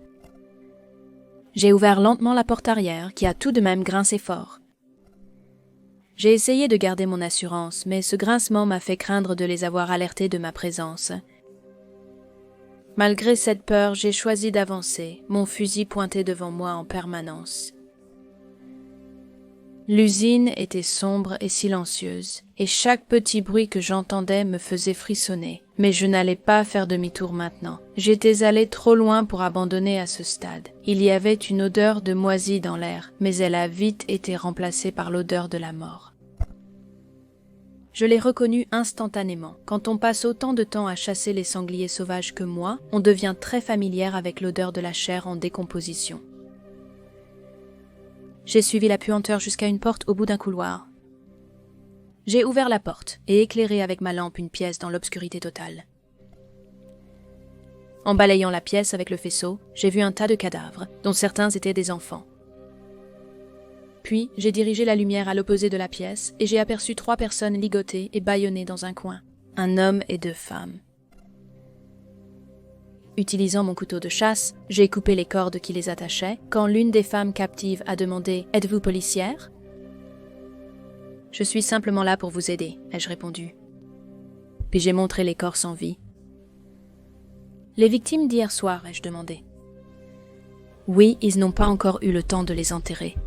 J'ai ouvert lentement la porte arrière, qui a tout de même grincé fort. J'ai essayé de garder mon assurance, mais ce grincement m'a fait craindre de les avoir alertés de ma présence. Malgré cette peur, j'ai choisi d'avancer, mon fusil pointé devant moi en permanence. L'usine était sombre et silencieuse, et chaque petit bruit que j'entendais me faisait frissonner. Mais je n'allais pas faire demi-tour maintenant. J'étais allé trop loin pour abandonner à ce stade. Il y avait une odeur de moisi dans l'air, mais elle a vite été remplacée par l'odeur de la mort. Je l'ai reconnu instantanément. Quand on passe autant de temps à chasser les sangliers sauvages que moi, on devient très familière avec l'odeur de la chair en décomposition. J'ai suivi la puanteur jusqu'à une porte au bout d'un couloir. J'ai ouvert la porte et éclairé avec ma lampe une pièce dans l'obscurité totale. En balayant la pièce avec le faisceau, j'ai vu un tas de cadavres, dont certains étaient des enfants. Puis, j'ai dirigé la lumière à l'opposé de la pièce et j'ai aperçu 3 personnes ligotées et bâillonnées dans un coin. Un homme et 2 femmes. Utilisant mon couteau de chasse, j'ai coupé les cordes qui les attachaient quand l'une des femmes captives a demandé « Êtes-vous policière ?» « Je suis simplement là pour vous aider », ai-je répondu. Puis j'ai montré les corps sans vie. « Les victimes d'hier soir ?» ai-je demandé. Oui, ils n'ont pas encore eu le temps de les enterrer.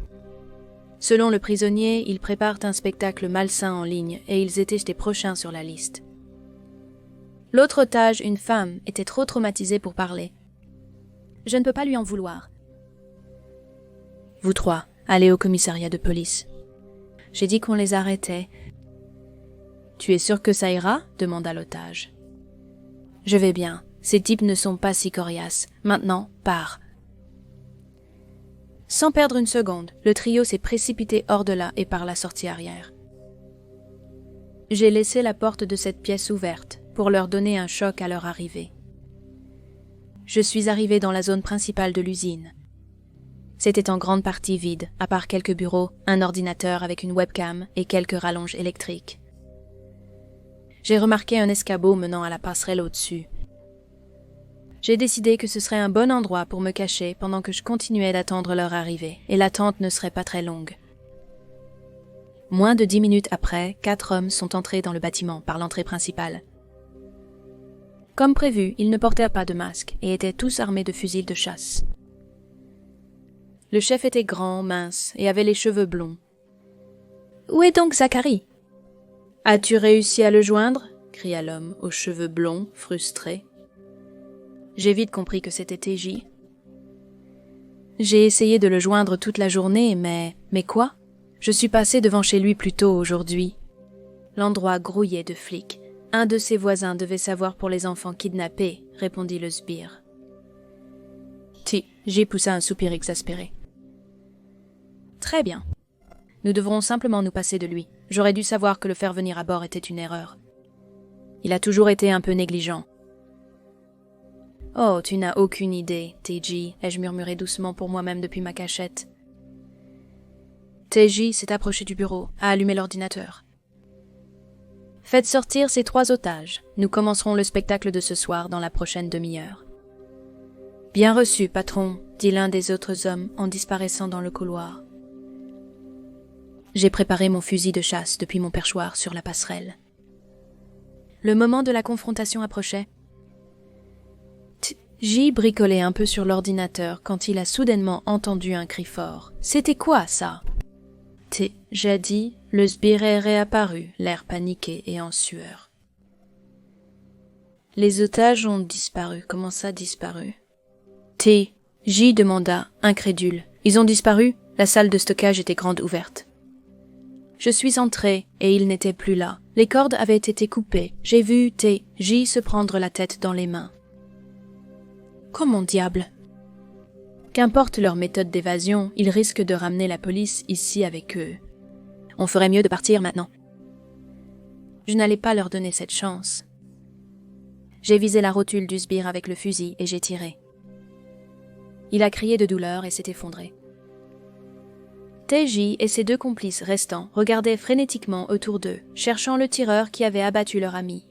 Selon le prisonnier, ils préparent un spectacle malsain en ligne et ils étaient les prochains sur la liste. L'autre otage, une femme, était trop traumatisée pour parler. Je ne peux pas lui en vouloir. Vous 3, allez au commissariat de police. J'ai dit qu'on les arrêtait. Tu es sûr que ça ira ? Demanda l'otage. Je vais bien. Ces types ne sont pas si coriaces. Maintenant, pars. Sans perdre une seconde, le trio s'est précipité hors de là et par la sortie arrière. J'ai laissé la porte de cette pièce ouverte pour leur donner un choc à leur arrivée. Je suis arrivé dans la zone principale de l'usine. C'était en grande partie vide, à part quelques bureaux, un ordinateur avec une webcam et quelques rallonges électriques. J'ai remarqué un escabeau menant à la passerelle au-dessus. J'ai décidé que ce serait un bon endroit pour me cacher pendant que je continuais d'attendre leur arrivée, et l'attente ne serait pas très longue. Moins de 10 minutes après, 4 hommes sont entrés dans le bâtiment par l'entrée principale. Comme prévu, ils ne portaient pas de masque et étaient tous armés de fusils de chasse. Le chef était grand, mince et avait les cheveux blonds. « Où est donc Zachary ?»« As-tu réussi à le joindre ?» cria l'homme aux cheveux blonds, frustré. J'ai vite compris que c'était TJ. J'ai essayé de le joindre toute la journée, mais quoi ? Je suis passé devant chez lui plus tôt aujourd'hui. L'endroit grouillait de flics. Un de ses voisins devait savoir pour les enfants kidnappés, répondit le sbire. J'ai poussé un soupir exaspéré. Très bien. Nous devrons simplement nous passer de lui. J'aurais dû savoir que le faire venir à bord était une erreur. Il a toujours été un peu négligent. Oh, tu n'as aucune idée, TJ, ai-je murmuré doucement pour moi-même depuis ma cachette. TJ s'est approché du bureau, a allumé l'ordinateur. Faites sortir ces 3 otages. Nous commencerons le spectacle de ce soir dans la prochaine demi-heure. Bien reçu, patron, dit l'un des autres hommes en disparaissant dans le couloir. J'ai préparé mon fusil de chasse depuis mon perchoir sur la passerelle. Le moment de la confrontation approchait. J bricolait un peu sur l'ordinateur quand il a soudainement entendu un cri fort. « C'était quoi, ça ?» J'ai dit, le sbire est réapparu, l'air paniqué et en sueur. Les otages ont disparu. Comment ça, disparu? J demanda, incrédule. Ils ont disparu? La salle de stockage était grande ouverte. Je suis entrée, et ils n'étaient plus là. Les cordes avaient été coupées. J'ai vu J se prendre la tête dans les mains. Comment diable? Qu'importe leur méthode d'évasion, ils risquent de ramener la police ici avec eux. On ferait mieux de partir maintenant. Je n'allais pas leur donner cette chance. J'ai visé la rotule du sbire avec le fusil et j'ai tiré. Il a crié de douleur et s'est effondré. TJ et ses deux complices restants regardaient frénétiquement autour d'eux, cherchant le tireur qui avait abattu leur ami.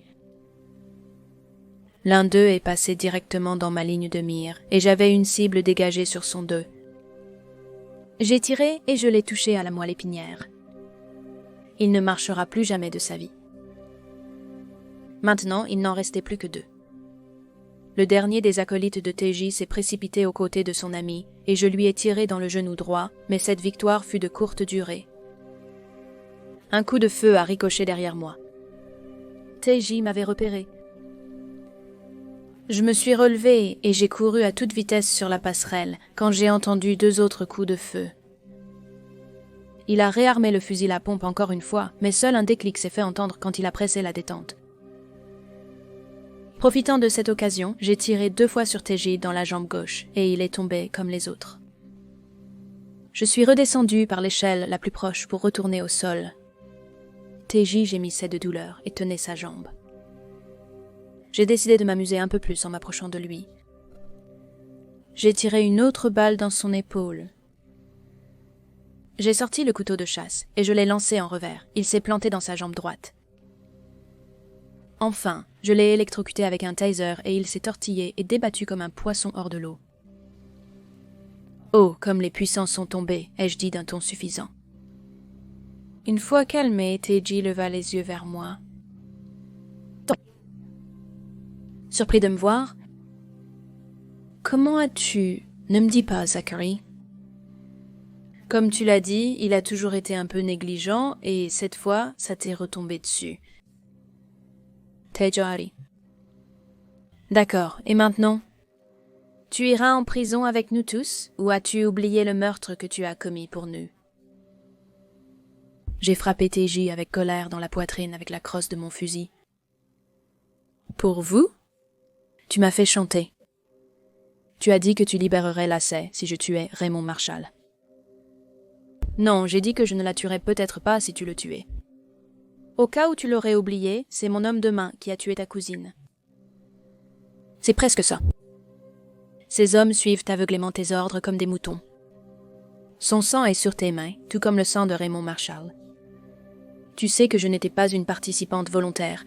L'un d'eux est passé directement dans ma ligne de mire, et j'avais une cible dégagée sur son dos. J'ai tiré et je l'ai touché à la moelle épinière. Il ne marchera plus jamais de sa vie. Maintenant, il n'en restait plus que deux. Le dernier des acolytes de TJ s'est précipité aux côtés de son ami, et je lui ai tiré dans le genou droit, mais cette victoire fut de courte durée. Un coup de feu a ricoché derrière moi. TJ m'avait repéré. Je me suis relevée et j'ai couru à toute vitesse sur la passerelle quand j'ai entendu deux autres coups de feu. Il a réarmé le fusil à pompe encore une fois, mais seul un déclic s'est fait entendre quand il a pressé la détente. Profitant de cette occasion, j'ai tiré 2 fois sur TJ dans la jambe gauche et il est tombé comme les autres. Je suis redescendue par l'échelle la plus proche pour retourner au sol. TJ gémissait de douleur et tenait sa jambe. J'ai décidé de m'amuser un peu plus en m'approchant de lui. J'ai tiré une autre balle dans son épaule. J'ai sorti le couteau de chasse et je l'ai lancé en revers. Il s'est planté dans sa jambe droite. Enfin, je l'ai électrocuté avec un taser et il s'est tortillé et débattu comme un poisson hors de l'eau. « Oh, comme les puissants sont tombés !» ai-je dit d'un ton suffisant. Une fois calmé, TJ leva les yeux vers moi. Surpris de me voir, « Comment as-tu... » « Ne me dis pas, Zachary. » Comme tu l'as dit, il a toujours été un peu négligent et cette fois, ça t'est retombé dessus. Tejari. D'accord, et maintenant? Tu iras en prison avec nous tous, ou as-tu oublié le meurtre que tu as commis pour nous? J'ai frappé TJ avec colère dans la poitrine avec la crosse de mon fusil. Pour vous? Tu m'as fait chanter. Tu as dit que tu libérerais Lacey si je tuais Raymond Marshall. Non, j'ai dit que je ne la tuerais peut-être pas si tu le tuais. Au cas où tu l'aurais oublié, c'est mon homme de main qui a tué ta cousine. C'est presque ça. Ces hommes suivent aveuglément tes ordres comme des moutons. Son sang est sur tes mains, tout comme le sang de Raymond Marshall. Tu sais que je n'étais pas une participante volontaire.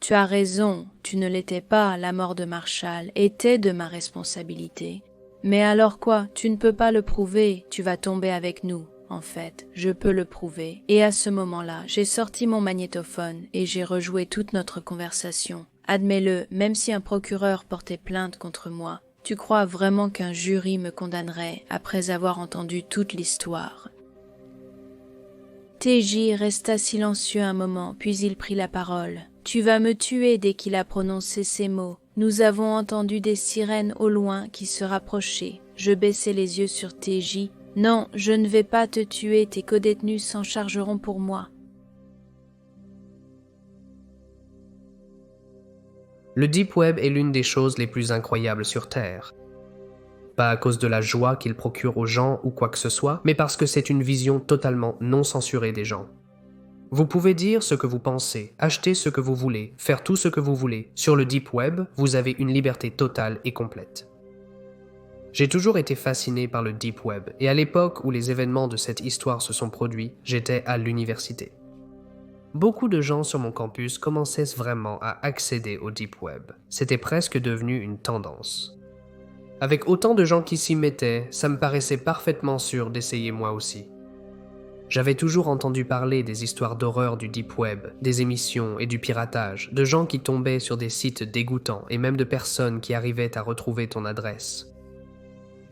Tu as raison, tu ne l'étais pas, la mort de Marshall était de ma responsabilité. Mais alors quoi, tu ne peux pas le prouver, tu vas tomber avec nous. En fait, je peux le prouver. Et à ce moment-là, j'ai sorti mon magnétophone et j'ai rejoué toute notre conversation. Admets-le, même si un procureur portait plainte contre moi, tu crois vraiment qu'un jury me condamnerait après avoir entendu toute l'histoire? TJ resta silencieux un moment, puis il prit la parole. Tu vas me tuer dès qu'il a prononcé ces mots. Nous avons entendu des sirènes au loin qui se rapprochaient. Je baissai les yeux sur TJ. Non, je ne vais pas te tuer, tes codétenus s'en chargeront pour moi. Le Deep Web est l'une des choses les plus incroyables sur Terre. Pas à cause de la joie qu'il procure aux gens ou quoi que ce soit, mais parce que c'est une vision totalement non censurée des gens. Vous pouvez dire ce que vous pensez, acheter ce que vous voulez, faire tout ce que vous voulez. Sur le Deep Web, vous avez une liberté totale et complète. J'ai toujours été fasciné par le Deep Web, et à l'époque où les événements de cette histoire se sont produits, j'étais à l'université. Beaucoup de gens sur mon campus commençaient vraiment à accéder au Deep Web. C'était presque devenu une tendance. Avec autant de gens qui s'y mettaient, ça me paraissait parfaitement sûr d'essayer moi aussi. J'avais toujours entendu parler des histoires d'horreur du Deep Web, des émissions et du piratage, de gens qui tombaient sur des sites dégoûtants et même de personnes qui arrivaient à retrouver ton adresse.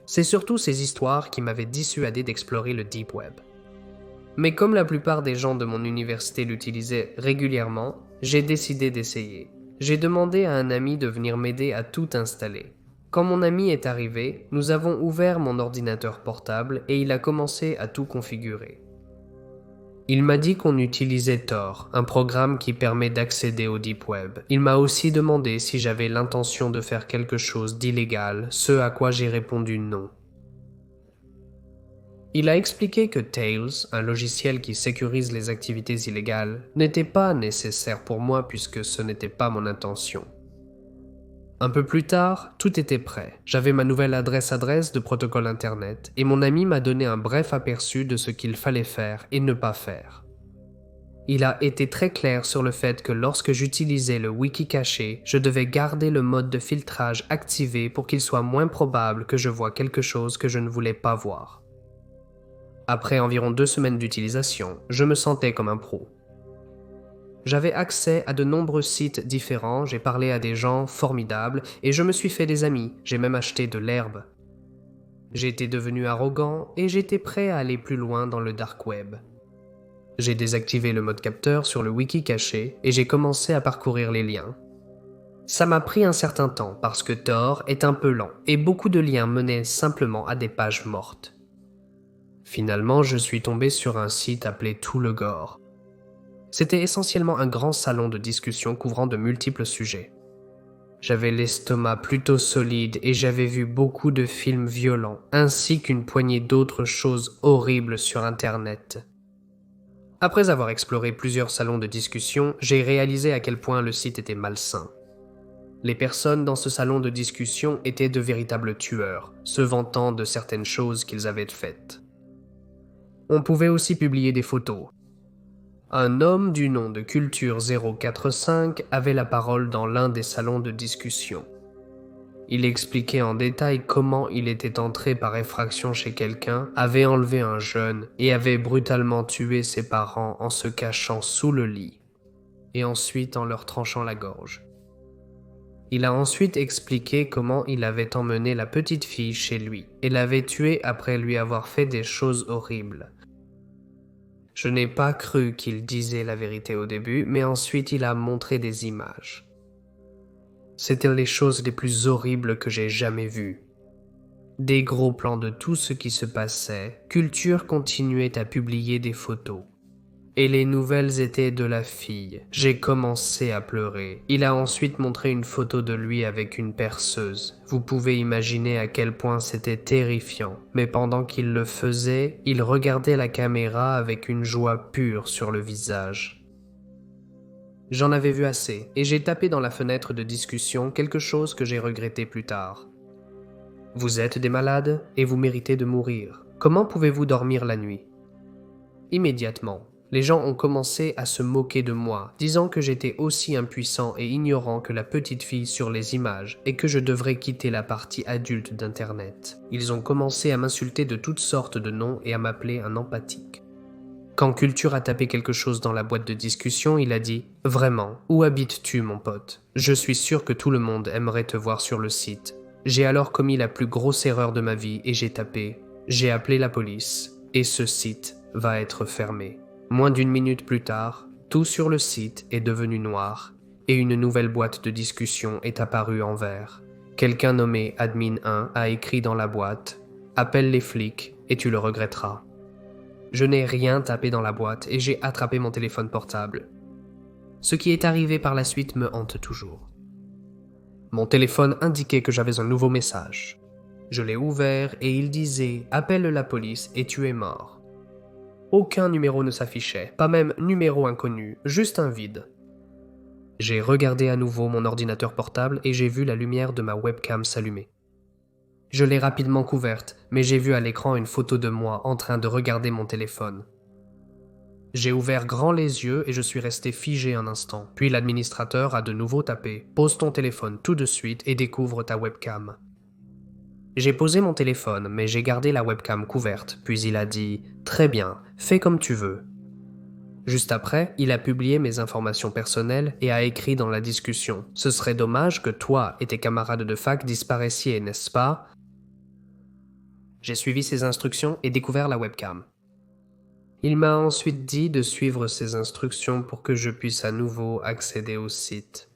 C'est surtout ces histoires qui m'avaient dissuadé d'explorer le Deep Web. Mais comme la plupart des gens de mon université l'utilisaient régulièrement, j'ai décidé d'essayer. J'ai demandé à un ami de venir m'aider à tout installer. Quand mon ami est arrivé, nous avons ouvert mon ordinateur portable et il a commencé à tout configurer. Il m'a dit qu'on utilisait Tor, un programme qui permet d'accéder au Deep Web. Il m'a aussi demandé si j'avais l'intention de faire quelque chose d'illégal, ce à quoi j'ai répondu non. Il a expliqué que Tails, un logiciel qui sécurise les activités illégales, n'était pas nécessaire pour moi puisque ce n'était pas mon intention. Un peu plus tard, tout était prêt. J'avais ma nouvelle adresse de protocole Internet et mon ami m'a donné un bref aperçu de ce qu'il fallait faire et ne pas faire. Il a été très clair sur le fait que lorsque j'utilisais le wiki caché, je devais garder le mode de filtrage activé pour qu'il soit moins probable que je voie quelque chose que je ne voulais pas voir. Après environ 2 semaines d'utilisation, je me sentais comme un pro. J'avais accès à de nombreux sites différents, j'ai parlé à des gens formidables et je me suis fait des amis, j'ai même acheté de l'herbe. J'étais devenu arrogant et j'étais prêt à aller plus loin dans le dark web. J'ai désactivé le mode capteur sur le wiki caché et j'ai commencé à parcourir les liens. Ça m'a pris un certain temps parce que Tor est un peu lent et beaucoup de liens menaient simplement à des pages mortes. Finalement, je suis tombé sur un site appelé Tout le Gore. C'était essentiellement un grand salon de discussion couvrant de multiples sujets. J'avais l'estomac plutôt solide et j'avais vu beaucoup de films violents, ainsi qu'une poignée d'autres choses horribles sur Internet. Après avoir exploré plusieurs salons de discussion, j'ai réalisé à quel point le site était malsain. Les personnes dans ce salon de discussion étaient de véritables tueurs, se vantant de certaines choses qu'ils avaient faites. On pouvait aussi publier des photos. Un homme du nom de Culture 045 avait la parole dans l'un des salons de discussion. Il expliquait en détail comment il était entré par effraction chez quelqu'un, avait enlevé un jeune et avait brutalement tué ses parents en se cachant sous le lit, et ensuite en leur tranchant la gorge. Il a ensuite expliqué comment il avait emmené la petite fille chez lui et l'avait tuée après lui avoir fait des choses horribles. Je n'ai pas cru qu'il disait la vérité au début, mais ensuite il a montré des images. C'étaient les choses les plus horribles que j'ai jamais vues. Des gros plans de tout ce qui se passait, Culture continuait à publier des photos. Et les nouvelles étaient de la fille. J'ai commencé à pleurer. Il a ensuite montré une photo de lui avec une perceuse. Vous pouvez imaginer à quel point c'était terrifiant. Mais pendant qu'il le faisait, il regardait la caméra avec une joie pure sur le visage. J'en avais vu assez, et j'ai tapé dans la fenêtre de discussion quelque chose que j'ai regretté plus tard. Vous êtes des malades et vous méritez de mourir. Comment pouvez-vous dormir la nuit ? Immédiatement, les gens ont commencé à se moquer de moi, disant que j'étais aussi impuissant et ignorant que la petite fille sur les images et que je devrais quitter la partie adulte d'Internet. Ils ont commencé à m'insulter de toutes sortes de noms et à m'appeler un empathique. Quand Culture a tapé quelque chose dans la boîte de discussion, il a dit « Vraiment, où habites-tu, mon pote ? Je suis sûr que tout le monde aimerait te voir sur le site. » J'ai alors commis la plus grosse erreur de ma vie et j'ai tapé « J'ai appelé la police et ce site va être fermé. » Moins d'1 minute plus tard, tout sur le site est devenu noir et une nouvelle boîte de discussion est apparue en vert. Quelqu'un nommé Admin 1 a écrit dans la boîte « Appelle les flics et tu le regretteras ». Je n'ai rien tapé dans la boîte et j'ai attrapé mon téléphone portable. Ce qui est arrivé par la suite me hante toujours. Mon téléphone indiquait que j'avais un nouveau message. Je l'ai ouvert et il disait « Appelle la police et tu es mort ». Aucun numéro ne s'affichait, pas même numéro inconnu, juste un vide. J'ai regardé à nouveau mon ordinateur portable et j'ai vu la lumière de ma webcam s'allumer. Je l'ai rapidement couverte, mais j'ai vu à l'écran une photo de moi en train de regarder mon téléphone. J'ai ouvert grand les yeux et je suis resté figé un instant, puis l'administrateur a de nouveau tapé « Pose ton téléphone tout de suite et découvre ta webcam ». J'ai posé mon téléphone, mais j'ai gardé la webcam couverte, puis il a dit « Très bien, fais comme tu veux ». Juste après, il a publié mes informations personnelles et a écrit dans la discussion « Ce serait dommage que toi et tes camarades de fac disparaissiez, n'est-ce pas ?» J'ai suivi ses instructions et découvert la webcam. Il m'a ensuite dit de suivre ses instructions pour que je puisse à nouveau accéder au site.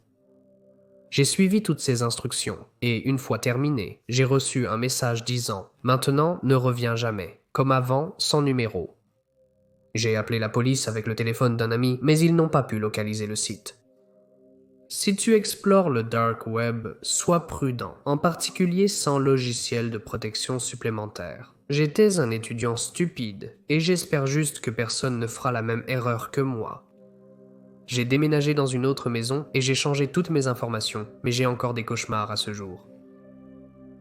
J'ai suivi toutes ces instructions et, une fois terminé, j'ai reçu un message disant « Maintenant, ne reviens jamais, comme avant, sans numéro ». J'ai appelé la police avec le téléphone d'un ami, mais ils n'ont pas pu localiser le site. Si tu explores le dark web, sois prudent, en particulier sans logiciel de protection supplémentaire. J'étais un étudiant stupide et j'espère juste que personne ne fera la même erreur que moi. J'ai déménagé dans une autre maison et j'ai changé toutes mes informations, mais j'ai encore des cauchemars à ce jour.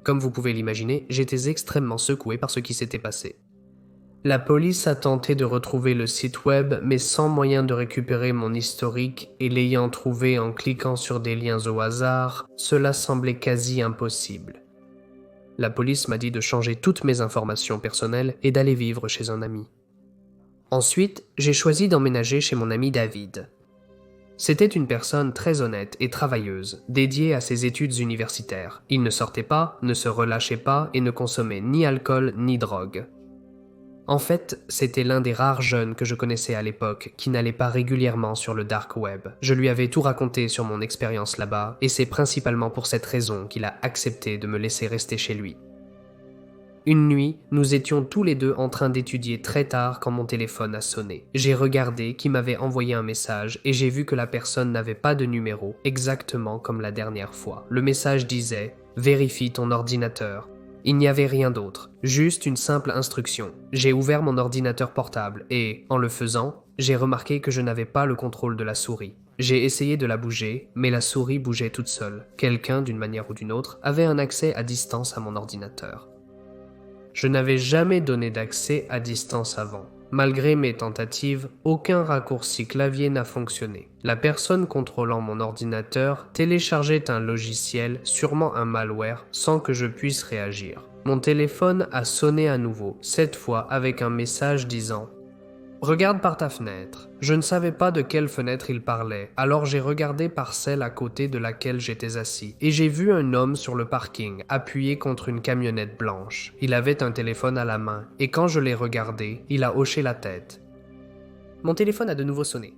Comme vous pouvez l'imaginer, j'étais extrêmement secoué par ce qui s'était passé. La police a tenté de retrouver le site web, mais sans moyen de récupérer mon historique et l'ayant trouvé en cliquant sur des liens au hasard, cela semblait quasi impossible. La police m'a dit de changer toutes mes informations personnelles et d'aller vivre chez un ami. Ensuite, j'ai choisi d'emménager chez mon ami David. C'était une personne très honnête et travailleuse, dédiée à ses études universitaires. Il ne sortait pas, ne se relâchait pas et ne consommait ni alcool ni drogue. En fait, c'était l'un des rares jeunes que je connaissais à l'époque qui n'allait pas régulièrement sur le dark web. Je lui avais tout raconté sur mon expérience là-bas, et c'est principalement pour cette raison qu'il a accepté de me laisser rester chez lui. Une nuit, nous étions tous les deux en train d'étudier très tard quand mon téléphone a sonné. J'ai regardé qui m'avait envoyé un message et j'ai vu que la personne n'avait pas de numéro, exactement comme la dernière fois. Le message disait « Vérifie ton ordinateur ». Il n'y avait rien d'autre, juste une simple instruction. J'ai ouvert mon ordinateur portable et, en le faisant, j'ai remarqué que je n'avais pas le contrôle de la souris. J'ai essayé de la bouger, mais la souris bougeait toute seule. Quelqu'un, d'une manière ou d'une autre, avait un accès à distance à mon ordinateur. Je n'avais jamais donné d'accès à distance avant. Malgré mes tentatives, aucun raccourci clavier n'a fonctionné. La personne contrôlant mon ordinateur téléchargeait un logiciel, sûrement un malware, sans que je puisse réagir. Mon téléphone a sonné à nouveau, cette fois avec un message disant « Regarde par ta fenêtre ». Je ne savais pas de quelle fenêtre il parlait, alors j'ai regardé par celle à côté de laquelle j'étais assis, et j'ai vu un homme sur le parking, appuyé contre une camionnette blanche. Il avait un téléphone à la main, et quand je l'ai regardé, il a hoché la tête. Mon téléphone a de nouveau sonné.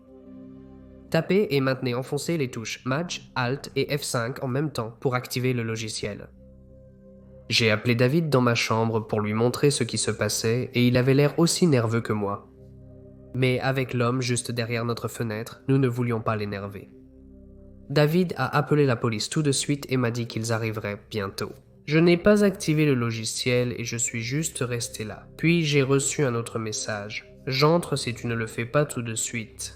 Tapez et maintenez enfoncées les touches Maj, Alt et F5 en même temps pour activer le logiciel. J'ai appelé David dans ma chambre pour lui montrer ce qui se passait, et il avait l'air aussi nerveux que moi. Mais avec l'homme juste derrière notre fenêtre, nous ne voulions pas l'énerver. David a appelé la police tout de suite et m'a dit qu'ils arriveraient bientôt. Je n'ai pas activé le logiciel et je suis juste resté là. Puis j'ai reçu un autre message. « J'entre si tu ne le fais pas tout de suite. »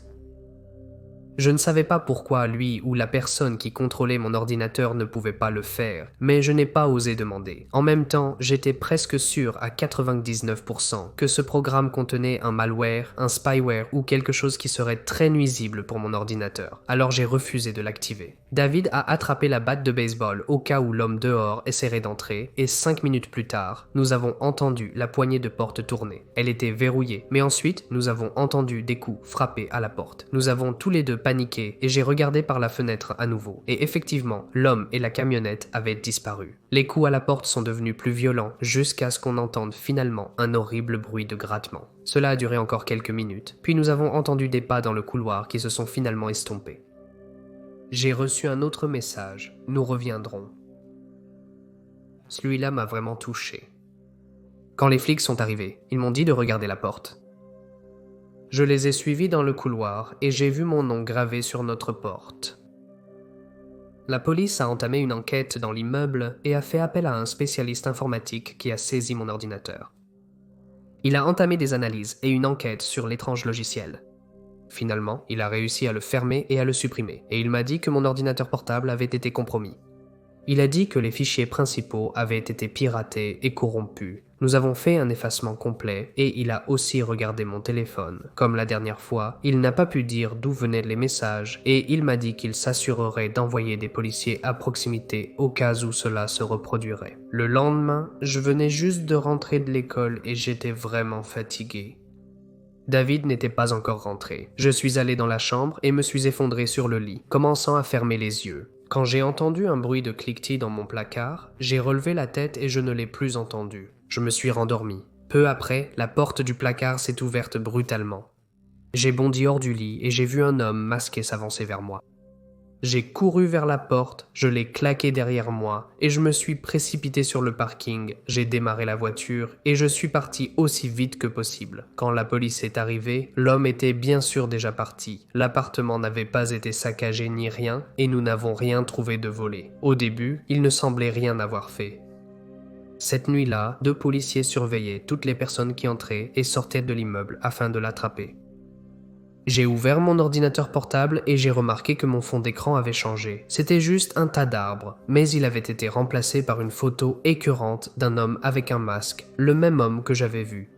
Je ne savais pas pourquoi lui ou la personne qui contrôlait mon ordinateur ne pouvait pas le faire, mais je n'ai pas osé demander. En même temps, j'étais presque sûr à 99% que ce programme contenait un malware, un spyware ou quelque chose qui serait très nuisible pour mon ordinateur. Alors j'ai refusé de l'activer. David a attrapé la batte de baseball au cas où l'homme dehors essaierait d'entrer, et 5 minutes plus tard, nous avons entendu la poignée de porte tourner. Elle était verrouillée, mais ensuite, nous avons entendu des coups frapper à la porte. Nous avons tous les deux paniqué et j'ai regardé par la fenêtre à nouveau. Et effectivement, l'homme et la camionnette avaient disparu. Les coups à la porte sont devenus plus violents jusqu'à ce qu'on entende finalement un horrible bruit de grattement. Cela a duré encore quelques minutes, puis nous avons entendu des pas dans le couloir qui se sont finalement estompés. J'ai reçu un autre message. Nous reviendrons. Celui-là m'a vraiment touché. Quand les flics sont arrivés, ils m'ont dit de regarder la porte. Je les ai suivis dans le couloir et j'ai vu mon nom gravé sur notre porte. La police a entamé une enquête dans l'immeuble et a fait appel à un spécialiste informatique qui a saisi mon ordinateur. Il a entamé des analyses et une enquête sur l'étrange logiciel. Finalement, il a réussi à le fermer et à le supprimer, et il m'a dit que mon ordinateur portable avait été compromis. Il a dit que les fichiers principaux avaient été piratés et corrompus. Nous avons fait un effacement complet et il a aussi regardé mon téléphone. Comme la dernière fois, il n'a pas pu dire d'où venaient les messages et il m'a dit qu'il s'assurerait d'envoyer des policiers à proximité au cas où cela se reproduirait. Le lendemain, je venais juste de rentrer de l'école et j'étais vraiment fatigué. David n'était pas encore rentré. Je suis allé dans la chambre et me suis effondré sur le lit, commençant à fermer les yeux. Quand j'ai entendu un bruit de cliquetis dans mon placard, j'ai relevé la tête et je ne l'ai plus entendu. Je me suis rendormi. Peu après, la porte du placard s'est ouverte brutalement. J'ai bondi hors du lit et j'ai vu un homme masqué s'avancer vers moi. J'ai couru vers la porte, je l'ai claquée derrière moi et je me suis précipité sur le parking, j'ai démarré la voiture et je suis parti aussi vite que possible. Quand la police est arrivée, l'homme était bien sûr déjà parti. L'appartement n'avait pas été saccagé ni rien et nous n'avons rien trouvé de volé. Au début, il ne semblait rien avoir fait. Cette nuit-là, 2 policiers surveillaient toutes les personnes qui entraient et sortaient de l'immeuble afin de l'attraper. J'ai ouvert mon ordinateur portable et j'ai remarqué que mon fond d'écran avait changé. C'était juste un tas d'arbres, mais il avait été remplacé par une photo écœurante d'un homme avec un masque, le même homme que j'avais vu.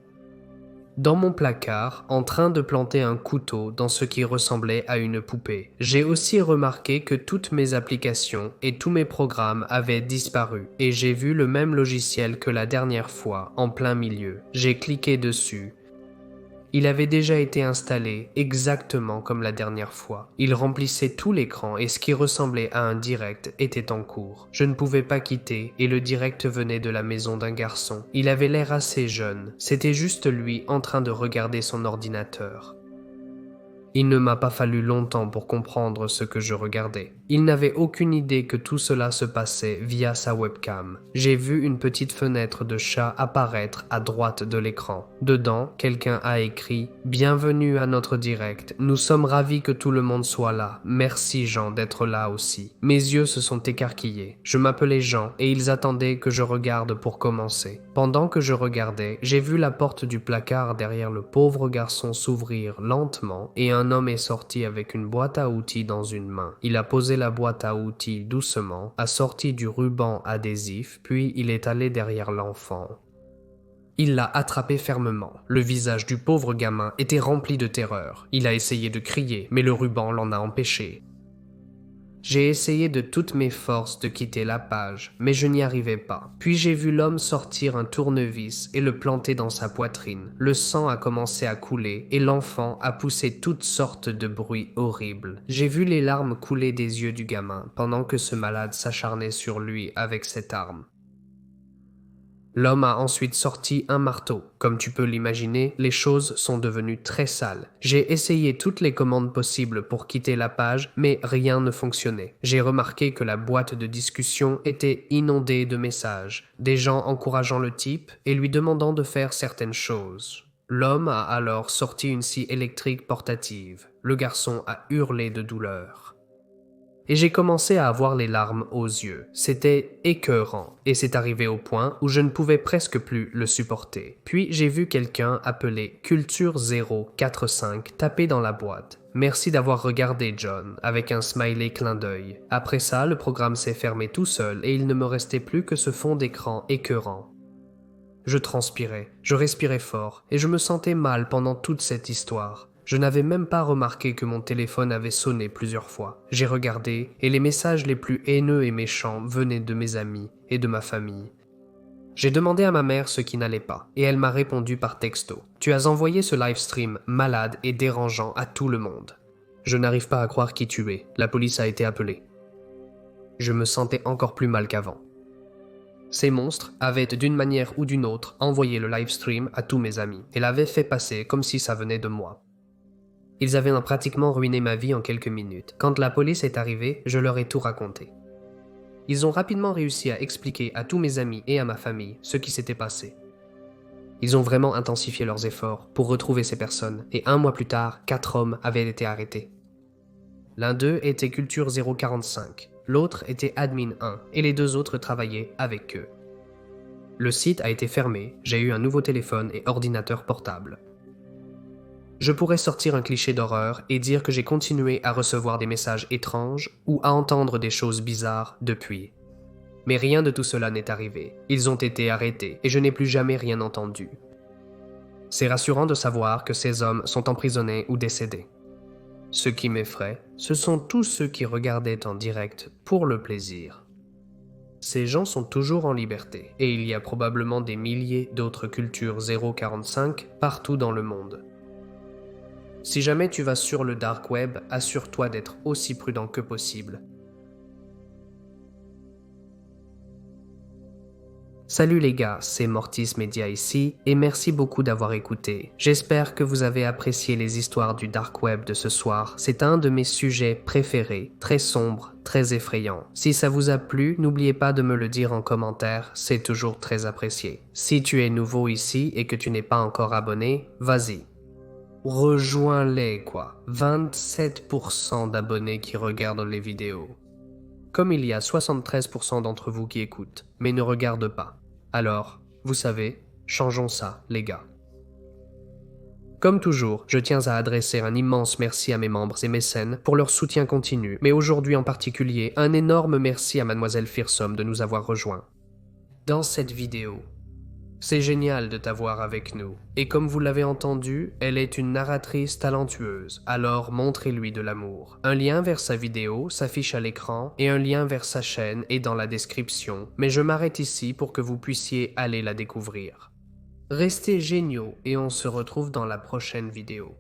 Dans mon placard, en train de planter un couteau dans ce qui ressemblait à une poupée. J'ai aussi remarqué que toutes mes applications et tous mes programmes avaient disparu, et j'ai vu le même logiciel que la dernière fois, en plein milieu. J'ai cliqué dessus. Il avait déjà été installé exactement comme la dernière fois. Il remplissait tout l'écran et ce qui ressemblait à un direct était en cours. Je ne pouvais pas quitter et le direct venait de la maison d'un garçon. Il avait l'air assez jeune. C'était juste lui en train de regarder son ordinateur. Il ne m'a pas fallu longtemps pour comprendre ce que je regardais. Il n'avait aucune idée que tout cela se passait via sa webcam. J'ai vu une petite fenêtre de chat apparaître à droite de l'écran. Dedans, quelqu'un a écrit « Bienvenue à notre direct. Nous sommes ravis que tout le monde soit là. Merci Jean d'être là aussi. » Mes yeux se sont écarquillés. Je m'appelais Jean et ils attendaient que je regarde pour commencer. Pendant que je regardais, j'ai vu la porte du placard derrière le pauvre garçon s'ouvrir lentement et un homme est sorti avec une boîte à outils dans une main. Il a posé la boîte à outils doucement, a sorti du ruban adhésif, puis il est allé derrière l'enfant. Il l'a attrapé fermement. Le visage du pauvre gamin était rempli de terreur. Il a essayé de crier, mais le ruban l'en a empêché. J'ai essayé de toutes mes forces de quitter la page, mais je n'y arrivais pas. Puis j'ai vu l'homme sortir un tournevis et le planter dans sa poitrine. Le sang a commencé à couler et l'enfant a poussé toutes sortes de bruits horribles. J'ai vu les larmes couler des yeux du gamin pendant que ce malade s'acharnait sur lui avec cette arme. L'homme a ensuite sorti un marteau. Comme tu peux l'imaginer, les choses sont devenues très sales. J'ai essayé toutes les commandes possibles pour quitter la page, mais rien ne fonctionnait. J'ai remarqué que la boîte de discussion était inondée de messages, des gens encourageant le type et lui demandant de faire certaines choses. L'homme a alors sorti une scie électrique portative. Le garçon a hurlé de douleur. Et j'ai commencé à avoir les larmes aux yeux. C'était écœurant, et c'est arrivé au point où je ne pouvais presque plus le supporter. Puis j'ai vu quelqu'un appelé Culture 045 taper dans la boîte. Merci d'avoir regardé, John, avec un smiley clin d'œil. Après ça, le programme s'est fermé tout seul et il ne me restait plus que ce fond d'écran écœurant. Je transpirais, je respirais fort, et je me sentais mal pendant toute cette histoire. Je n'avais même pas remarqué que mon téléphone avait sonné plusieurs fois. J'ai regardé, et les messages les plus haineux et méchants venaient de mes amis et de ma famille. J'ai demandé à ma mère ce qui n'allait pas, et elle m'a répondu par texto. « Tu as envoyé ce livestream malade et dérangeant à tout le monde. Je n'arrive pas à croire qui tu es. La police a été appelée. » Je me sentais encore plus mal qu'avant. Ces monstres avaient d'une manière ou d'une autre envoyé le livestream à tous mes amis, et l'avaient fait passer comme si ça venait de moi. Ils avaient pratiquement ruiné ma vie en quelques minutes. Quand la police est arrivée, je leur ai tout raconté. Ils ont rapidement réussi à expliquer à tous mes amis et à ma famille ce qui s'était passé. Ils ont vraiment intensifié leurs efforts pour retrouver ces personnes, et 1 mois plus tard, 4 hommes avaient été arrêtés. L'un d'eux était Culture 045, l'autre était Admin 1, et les 2 autres travaillaient avec eux. Le site a été fermé, j'ai eu un nouveau téléphone et ordinateur portable. Je pourrais sortir un cliché d'horreur et dire que j'ai continué à recevoir des messages étranges ou à entendre des choses bizarres depuis. Mais rien de tout cela n'est arrivé. Ils ont été arrêtés et je n'ai plus jamais rien entendu. C'est rassurant de savoir que ces hommes sont emprisonnés ou décédés. Ce qui m'effraie, ce sont tous ceux qui regardaient en direct pour le plaisir. Ces gens sont toujours en liberté et il y a probablement des milliers d'autres cultures 045 partout dans le monde. Si jamais tu vas sur le dark web, assure-toi d'être aussi prudent que possible. Salut les gars, c'est Mortis Media ici, et merci beaucoup d'avoir écouté. J'espère que vous avez apprécié les histoires du dark web de ce soir. C'est un de mes sujets préférés, très sombre, très effrayant. Si ça vous a plu, n'oubliez pas de me le dire en commentaire, c'est toujours très apprécié. Si tu es nouveau ici et que tu n'es pas encore abonné, vas-y. Rejoins-les quoi. 27% d'abonnés qui regardent les vidéos. Comme il y a 73% d'entre vous qui écoutent, mais ne regardent pas. Alors, vous savez, changeons ça, les gars. Comme toujours, je tiens à adresser un immense merci à mes membres et mécènes pour leur soutien continu, mais aujourd'hui en particulier, un énorme merci à Mademoiselle Fearsome de nous avoir rejoints. Dans cette vidéo, c'est génial de t'avoir avec nous. Et comme vous l'avez entendu, elle est une narratrice talentueuse, alors montrez-lui de l'amour. Un lien vers sa vidéo s'affiche à l'écran et un lien vers sa chaîne est dans la description, mais je m'arrête ici pour que vous puissiez aller la découvrir. Restez géniaux et on se retrouve dans la prochaine vidéo.